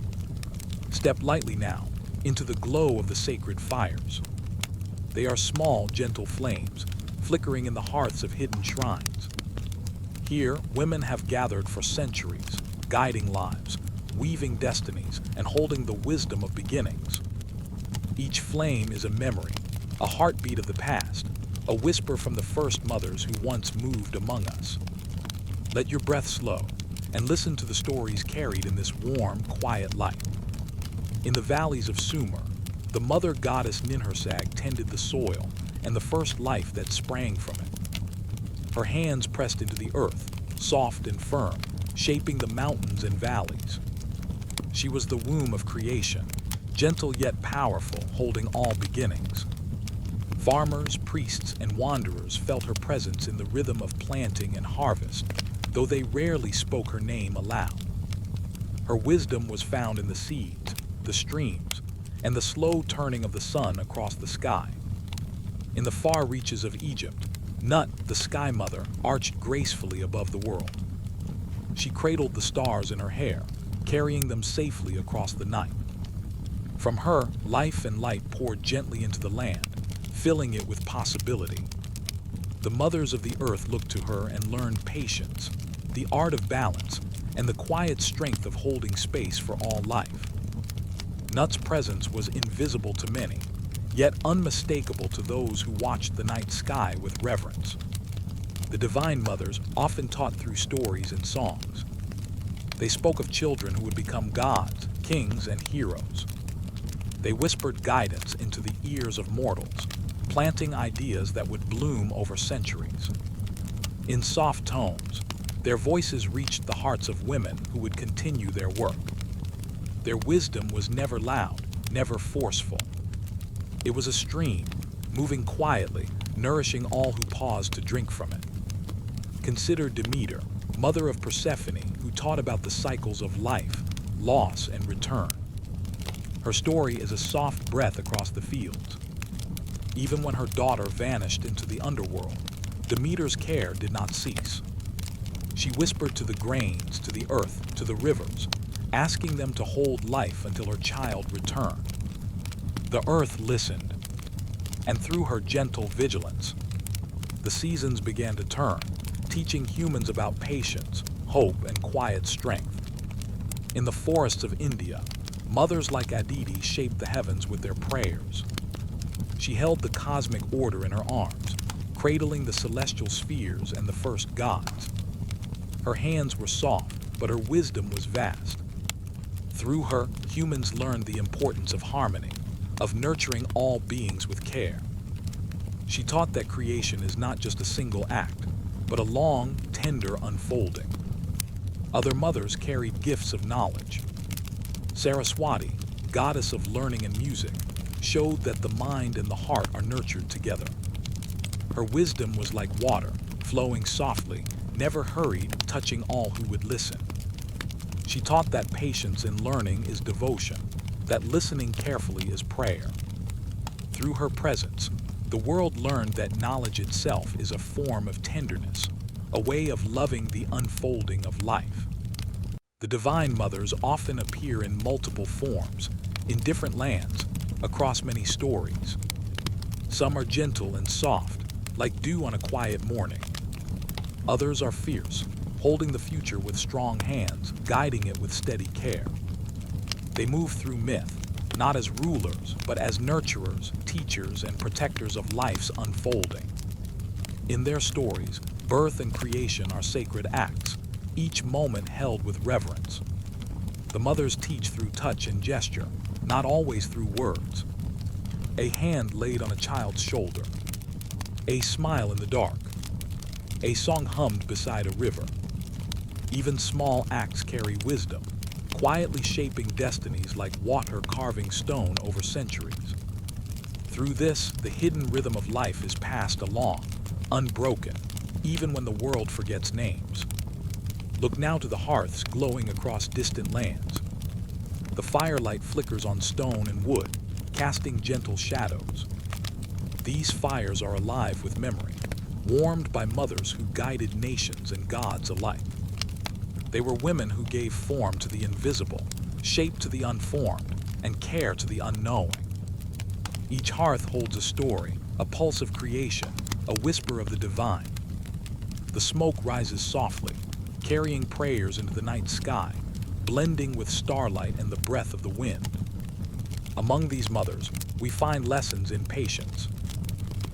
Step lightly now into the glow of the sacred fires. They are small, gentle flames, flickering in the hearths of hidden shrines. Here, women have gathered for centuries, guiding lives, weaving destinies, and holding the wisdom of beginnings. Each flame is a memory, a heartbeat of the past, a whisper from the first mothers who once moved among us. Let your breath slow and listen to the stories carried in this warm, quiet light. In the valleys of Sumer, the mother goddess Ninhursag tended the soil and the first life that sprang from it. Her hands pressed into the earth, soft and firm, shaping the mountains and valleys. She was the womb of creation, gentle yet powerful, holding all beginnings. Farmers, priests, and wanderers felt her presence in the rhythm of planting and harvest, though they rarely spoke her name aloud. Her wisdom was found in the seeds, the streams, and the slow turning of the sun across the sky. In the far reaches of Egypt, Nut, the Sky Mother, arched gracefully above the world. She cradled the stars in her hair, carrying them safely across the night. From her, life and light poured gently into the land, filling it with possibility. The mothers of the earth looked to her and learned patience, the art of balance, and the quiet strength of holding space for all life. Nut's presence was invisible to many, yet unmistakable to those who watched the night sky with reverence. The divine mothers often taught through stories and songs. They spoke of children who would become gods, kings, and heroes. They whispered guidance into the ears of mortals, planting ideas that would bloom over centuries. In soft tones, their voices reached the hearts of women who would continue their work. Their wisdom was never loud, never forceful. It was a stream, moving quietly, nourishing all who paused to drink from it. Consider Demeter, mother of Persephone, who taught about the cycles of life, loss, and return. Her story is a soft breath across the fields. Even when her daughter vanished into the underworld, Demeter's care did not cease. She whispered to the grains, to the earth, to the rivers, asking them to hold life until her child returned. The earth listened, and through her gentle vigilance, the seasons began to turn, teaching humans about patience, hope, and quiet strength. In the forests of India, mothers like Aditi shaped the heavens with their prayers. She held the cosmic order in her arms, cradling the celestial spheres and the first gods. Her hands were soft, but her wisdom was vast. Through her, humans learned the importance of harmony, of nurturing all beings with care. She taught that creation is not just a single act, but a long, tender unfolding. Other mothers carried gifts of knowledge. Saraswati, goddess of learning and music, showed that the mind and the heart are nurtured together. Her wisdom was like water, flowing softly, never hurried, touching all who would listen. She taught that patience in learning is devotion, that listening carefully is prayer. Through her presence, the world learned that knowledge itself is a form of tenderness, a way of loving the unfolding of life. The divine mothers often appear in multiple forms, in different lands, across many stories. Some are gentle and soft, like dew on a quiet morning. Others are fierce, holding the future with strong hands, guiding it with steady care. They move through myth, not as rulers, but as nurturers, teachers, and protectors of life's unfolding. In their stories, birth and creation are sacred acts, each moment held with reverence. The mothers teach through touch and gesture, not always through words. A hand laid on a child's shoulder, a smile in the dark, a song hummed beside a river. Even small acts carry wisdom, quietly shaping destinies like water carving stone over centuries. Through this, the hidden rhythm of life is passed along, unbroken, even when the world forgets names. Look now to the hearths glowing across distant lands. The firelight flickers on stone and wood, casting gentle shadows. These fires are alive with memory, warmed by mothers who guided nations and gods alike. They were women who gave form to the invisible, shape to the unformed, and care to the unknowing. Each hearth holds a story, a pulse of creation, a whisper of the divine. The smoke rises softly, carrying prayers into the night sky, blending with starlight and the breath of the wind. Among these mothers, we find lessons in patience.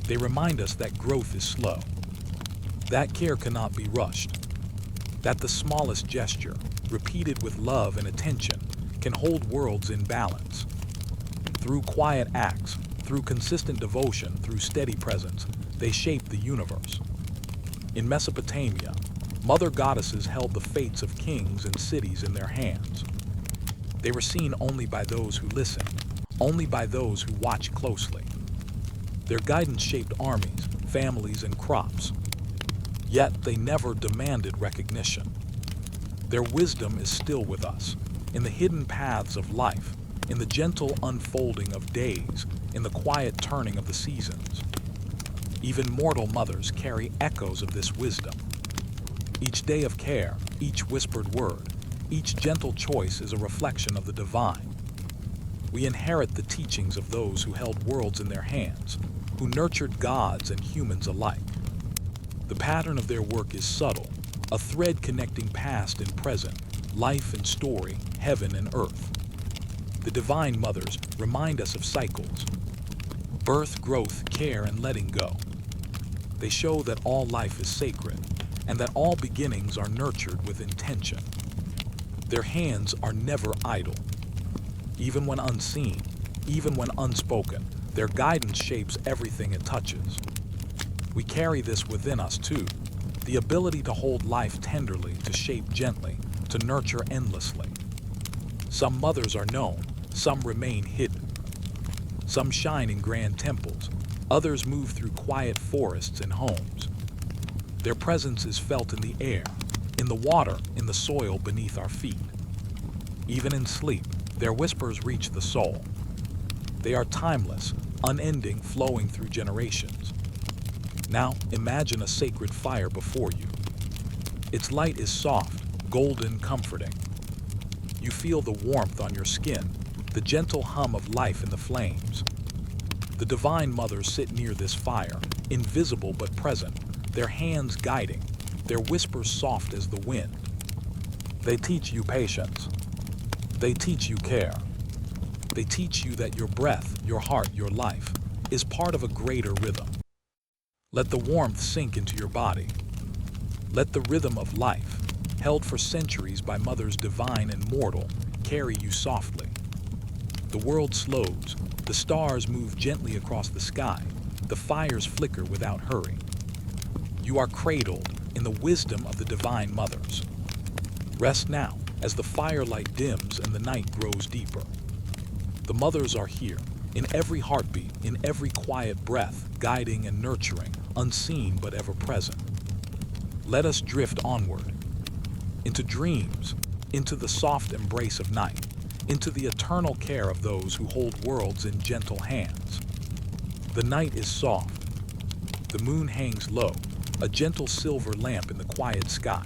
They remind us that growth is slow, that care cannot be rushed, that the smallest gesture, repeated with love and attention, can hold worlds in balance. Through quiet acts, through consistent devotion, through steady presence, they shape the universe. In Mesopotamia, mother goddesses held the fates of kings and cities in their hands. They were seen only by those who listened, only by those who watched closely. Their guidance shaped armies, families, and crops. Yet they never demanded recognition. Their wisdom is still with us, in the hidden paths of life, in the gentle unfolding of days, in the quiet turning of the seasons. Even mortal mothers carry echoes of this wisdom. Each day of care, each whispered word, each gentle choice is a reflection of the divine. We inherit the teachings of those who held worlds in their hands, who nurtured gods and humans alike. The pattern of their work is subtle, a thread connecting past and present, life and story, heaven and earth. The divine mothers remind us of cycles: birth, growth, care, and letting go. They show that all life is sacred, and that all beginnings are nurtured with intention. Their hands are never idle. Even when unseen, even when unspoken, their guidance shapes everything it touches. We carry this within us too, the ability to hold life tenderly, to shape gently, to nurture endlessly. Some mothers are known, some remain hidden. Some shine in grand temples, others move through quiet forests and homes. Their presence is felt in the air, in the water, in the soil beneath our feet. Even in sleep, their whispers reach the soul. They are timeless, unending, flowing through generations. Now, imagine a sacred fire before you. Its light is soft, golden, comforting. You feel the warmth on your skin, the gentle hum of life in the flames. The divine mothers sit near this fire, invisible but present, their hands guiding, their whispers soft as the wind. They teach you patience. They teach you care. They teach you that your breath, your heart, your life is part of a greater rhythm. Let the warmth sink into your body. Let the rhythm of life, held for centuries by mothers divine and mortal, carry you softly. The world slows, the stars move gently across the sky, the fires flicker without hurry. You are cradled in the wisdom of the divine mothers. Rest now as the firelight dims and the night grows deeper. The mothers are here, in every heartbeat, in every quiet breath, guiding and nurturing, unseen but ever present. Let us drift onward, into dreams, into the soft embrace of night, into the eternal care of those who hold worlds in gentle hands. The night is soft. The moon hangs low, a gentle silver lamp in the quiet sky.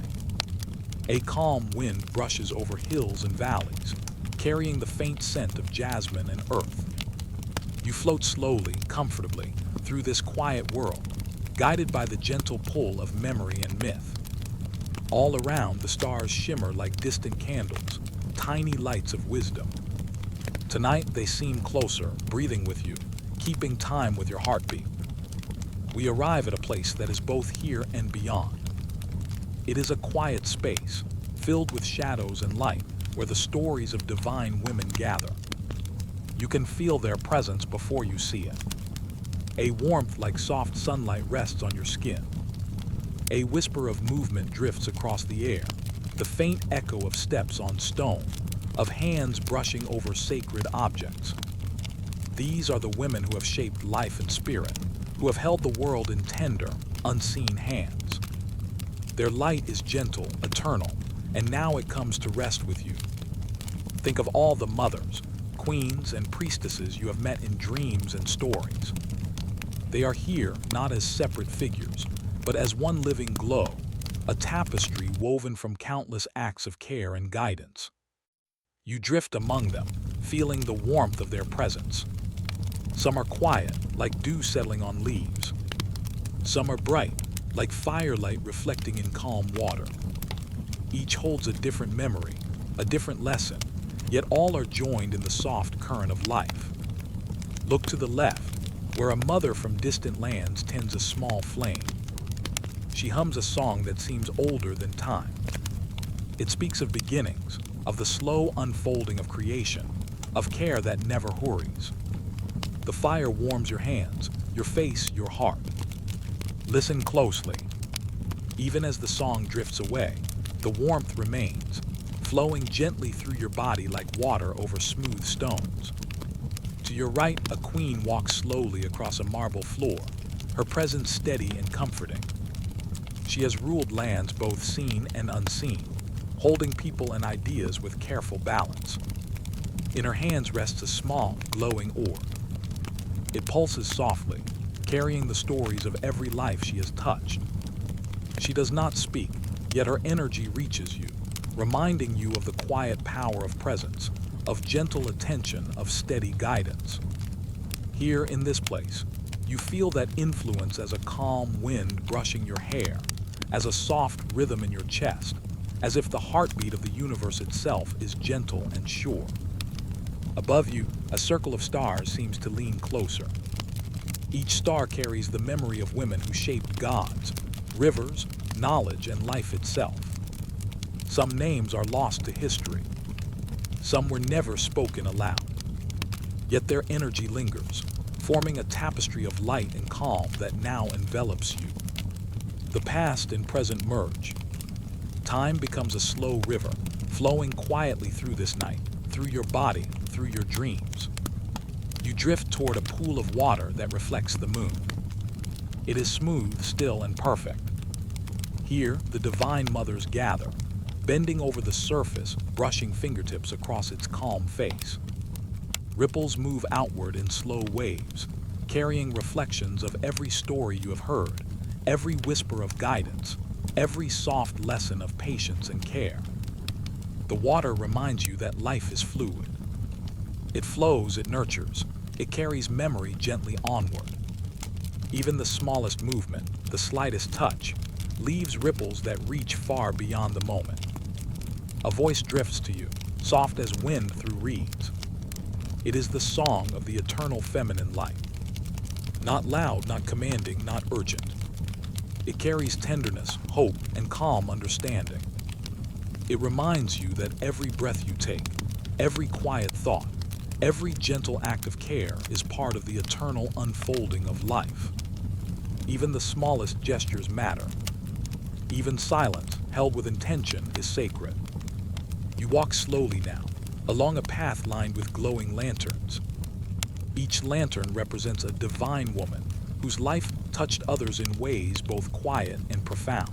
A calm wind brushes over hills and valleys, carrying the faint scent of jasmine and earth. You float slowly, comfortably, through this quiet world, guided by the gentle pull of memory and myth. All around, the stars shimmer like distant candles, tiny lights of wisdom. Tonight, they seem closer, breathing with you, keeping time with your heartbeat. We arrive at a place that is both here and beyond. It is a quiet space, filled with shadows and light, where the stories of divine women gather. You can feel their presence before you see it. A warmth like soft sunlight rests on your skin. A whisper of movement drifts across the air, the faint echo of steps on stone, of hands brushing over sacred objects. These are the women who have shaped life and spirit, who have held the world in tender, unseen hands. Their light is gentle, eternal, and now it comes to rest with you. Think of all the mothers, queens, and priestesses you have met in dreams and stories. They are here not as separate figures, but as one living glow, a tapestry woven from countless acts of care and guidance. You drift among them, feeling the warmth of their presence. Some are quiet, like dew settling on leaves. Some are bright, like firelight reflecting in calm water. Each holds a different memory, a different lesson, yet all are joined in the soft current of life. Look to the left, where a mother from distant lands tends a small flame. She hums a song that seems older than time. It speaks of beginnings, of the slow unfolding of creation, of care that never hurries. The fire warms your hands, your face, your heart. Listen closely. Even as the song drifts away, the warmth remains, flowing gently through your body like water over smooth stones. To your right, a queen walks slowly across a marble floor, her presence steady and comforting. She has ruled lands both seen and unseen, holding people and ideas with careful balance. In her hands rests a small, glowing orb. It pulses softly, carrying the stories of every life she has touched. She does not speak, yet her energy reaches you, reminding you of the quiet power of presence, of gentle attention, of steady guidance. Here in this place, you feel that influence as a calm wind brushing your hair, as a soft rhythm in your chest, as if the heartbeat of the universe itself is gentle and sure. Above you, a circle of stars seems to lean closer. Each star carries the memory of women who shaped gods, rivers, knowledge, and life itself. Some names are lost to history. Some were never spoken aloud. Yet their energy lingers, forming a tapestry of light and calm that now envelops you. The past and present merge. Time becomes a slow river, flowing quietly through this night, through your body, through your dreams. You drift toward a pool of water that reflects the moon. It is smooth, still, and perfect. Here, the divine mothers gather, bending over the surface, brushing fingertips across its calm face. Ripples move outward in slow waves, carrying reflections of every story you have heard, every whisper of guidance, every soft lesson of patience and care. The water reminds you that life is fluid. It flows, it nurtures, it carries memory gently onward. Even the smallest movement, the slightest touch, leaves ripples that reach far beyond the moment. A voice drifts to you, soft as wind through reeds. It is the song of the eternal feminine light. Not loud, not commanding, not urgent. It carries tenderness, hope, and calm understanding. It reminds you that every breath you take, every quiet thought, every gentle act of care is part of the eternal unfolding of life. Even the smallest gestures matter. Even silence, held with intention, is sacred. You walk slowly now, along a path lined with glowing lanterns. Each lantern represents a divine woman whose life touched others in ways both quiet and profound.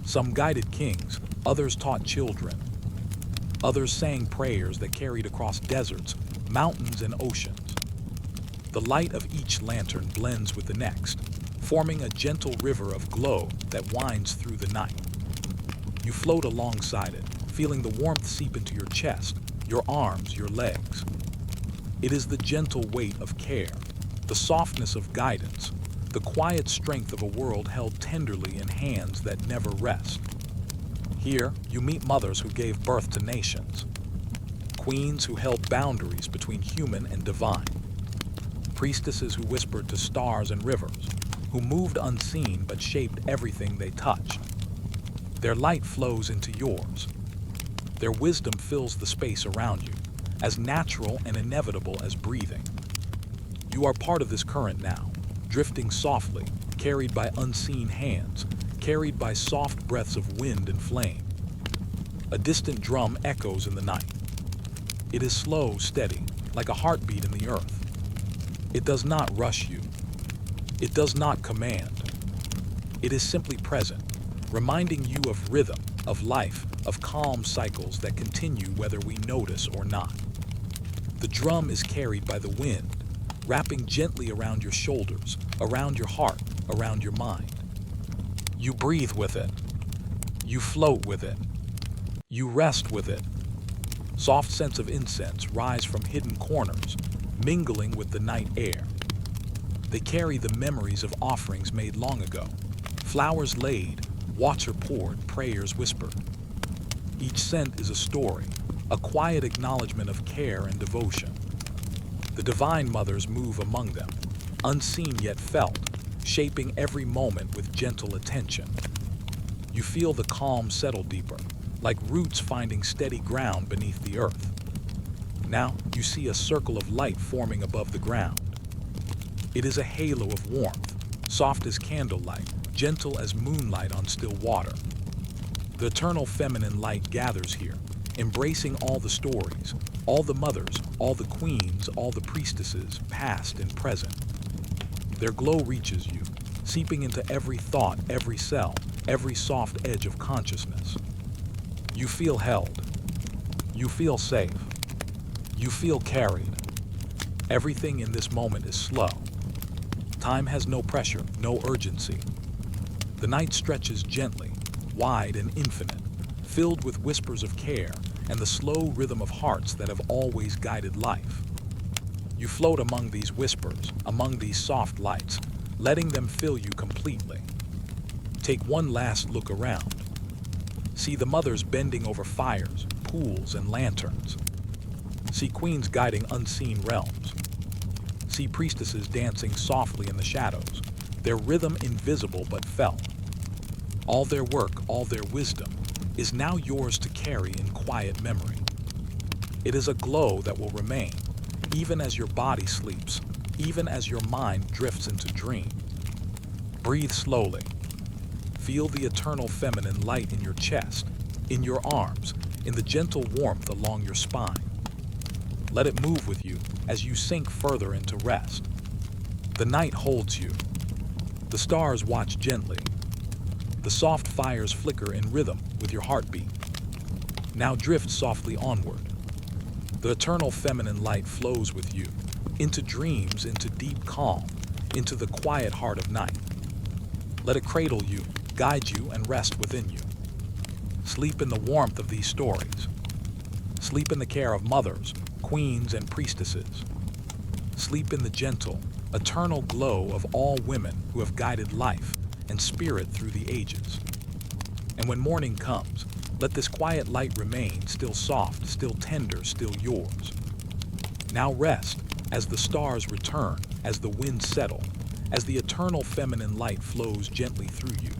Some guided kings, others taught children. Others sang prayers that carried across deserts, mountains, and oceans. The light of each lantern blends with the next, forming a gentle river of glow that winds through the night. You float alongside it, feeling the warmth seep into your chest, your arms, your legs. It is the gentle weight of care, the softness of guidance, the quiet strength of a world held tenderly in hands that never rest. Here, you meet mothers who gave birth to nations, queens who held boundaries between human and divine, priestesses who whispered to stars and rivers, who moved unseen but shaped everything they touched. Their light flows into yours. Their wisdom fills the space around you, as natural and inevitable as breathing. You are part of this current now, drifting softly, carried by unseen hands, carried by soft breaths of wind and flame. A distant drum echoes in the night. It is slow, steady, like a heartbeat in the earth. It does not rush you. It does not command. It is simply present, reminding you of rhythm, of life, of calm cycles that continue whether we notice or not. The drum is carried by the wind, wrapping gently around your shoulders, around your heart, around your mind. You breathe with it. You float with it. You rest with it. Soft scents of incense rise from hidden corners, mingling with the night air. They carry the memories of offerings made long ago, Flowers laid, water poured, prayers whispered. Each scent is a story, a quiet acknowledgement of care and devotion. The divine mothers move among them, unseen yet felt, shaping every moment with gentle attention. You feel the calm settle deeper, like roots finding steady ground beneath the earth. Now you see a circle of light forming above the ground. It is a halo of warmth, soft as candlelight, gentle as moonlight on still water. The eternal feminine light gathers here, embracing all the stories, all the mothers, all the queens, all the priestesses, past and present. Their glow reaches you, seeping into every thought, every cell, every soft edge of consciousness. You feel held. You feel safe. You feel carried. Everything in this moment is slow. Time has no pressure, no urgency. The night stretches gently, wide and infinite, filled with whispers of care and the slow rhythm of hearts that have always guided life. You float among these whispers, among these soft lights, letting them fill you completely. Take one last look around. See the mothers bending over fires, pools, and lanterns. See queens guiding unseen realms. See priestesses dancing softly in the shadows, their rhythm invisible but felt. All their work, all their wisdom, is now yours to carry in quiet memory. It is a glow that will remain, even as your body sleeps, even as your mind drifts into dream. Breathe slowly. Feel the eternal feminine light in your chest, in your arms, in the gentle warmth along your spine. Let it move with you as you sink further into rest. The night holds you. The stars watch gently. The soft fires flicker in rhythm with your heartbeat. Now drift softly onward. The eternal feminine light flows with you, into dreams, into deep calm, into the quiet heart of night. Let it cradle you, guide you, and rest within you. Sleep in the warmth of these stories. Sleep in the care of mothers, queens, and priestesses. Sleep in the gentle, eternal glow of all women who have guided life and spirit through the ages. And when morning comes, let this quiet light remain still soft, still tender, still yours. Now rest as the stars return, as the winds settle, as the eternal feminine light flows gently through you.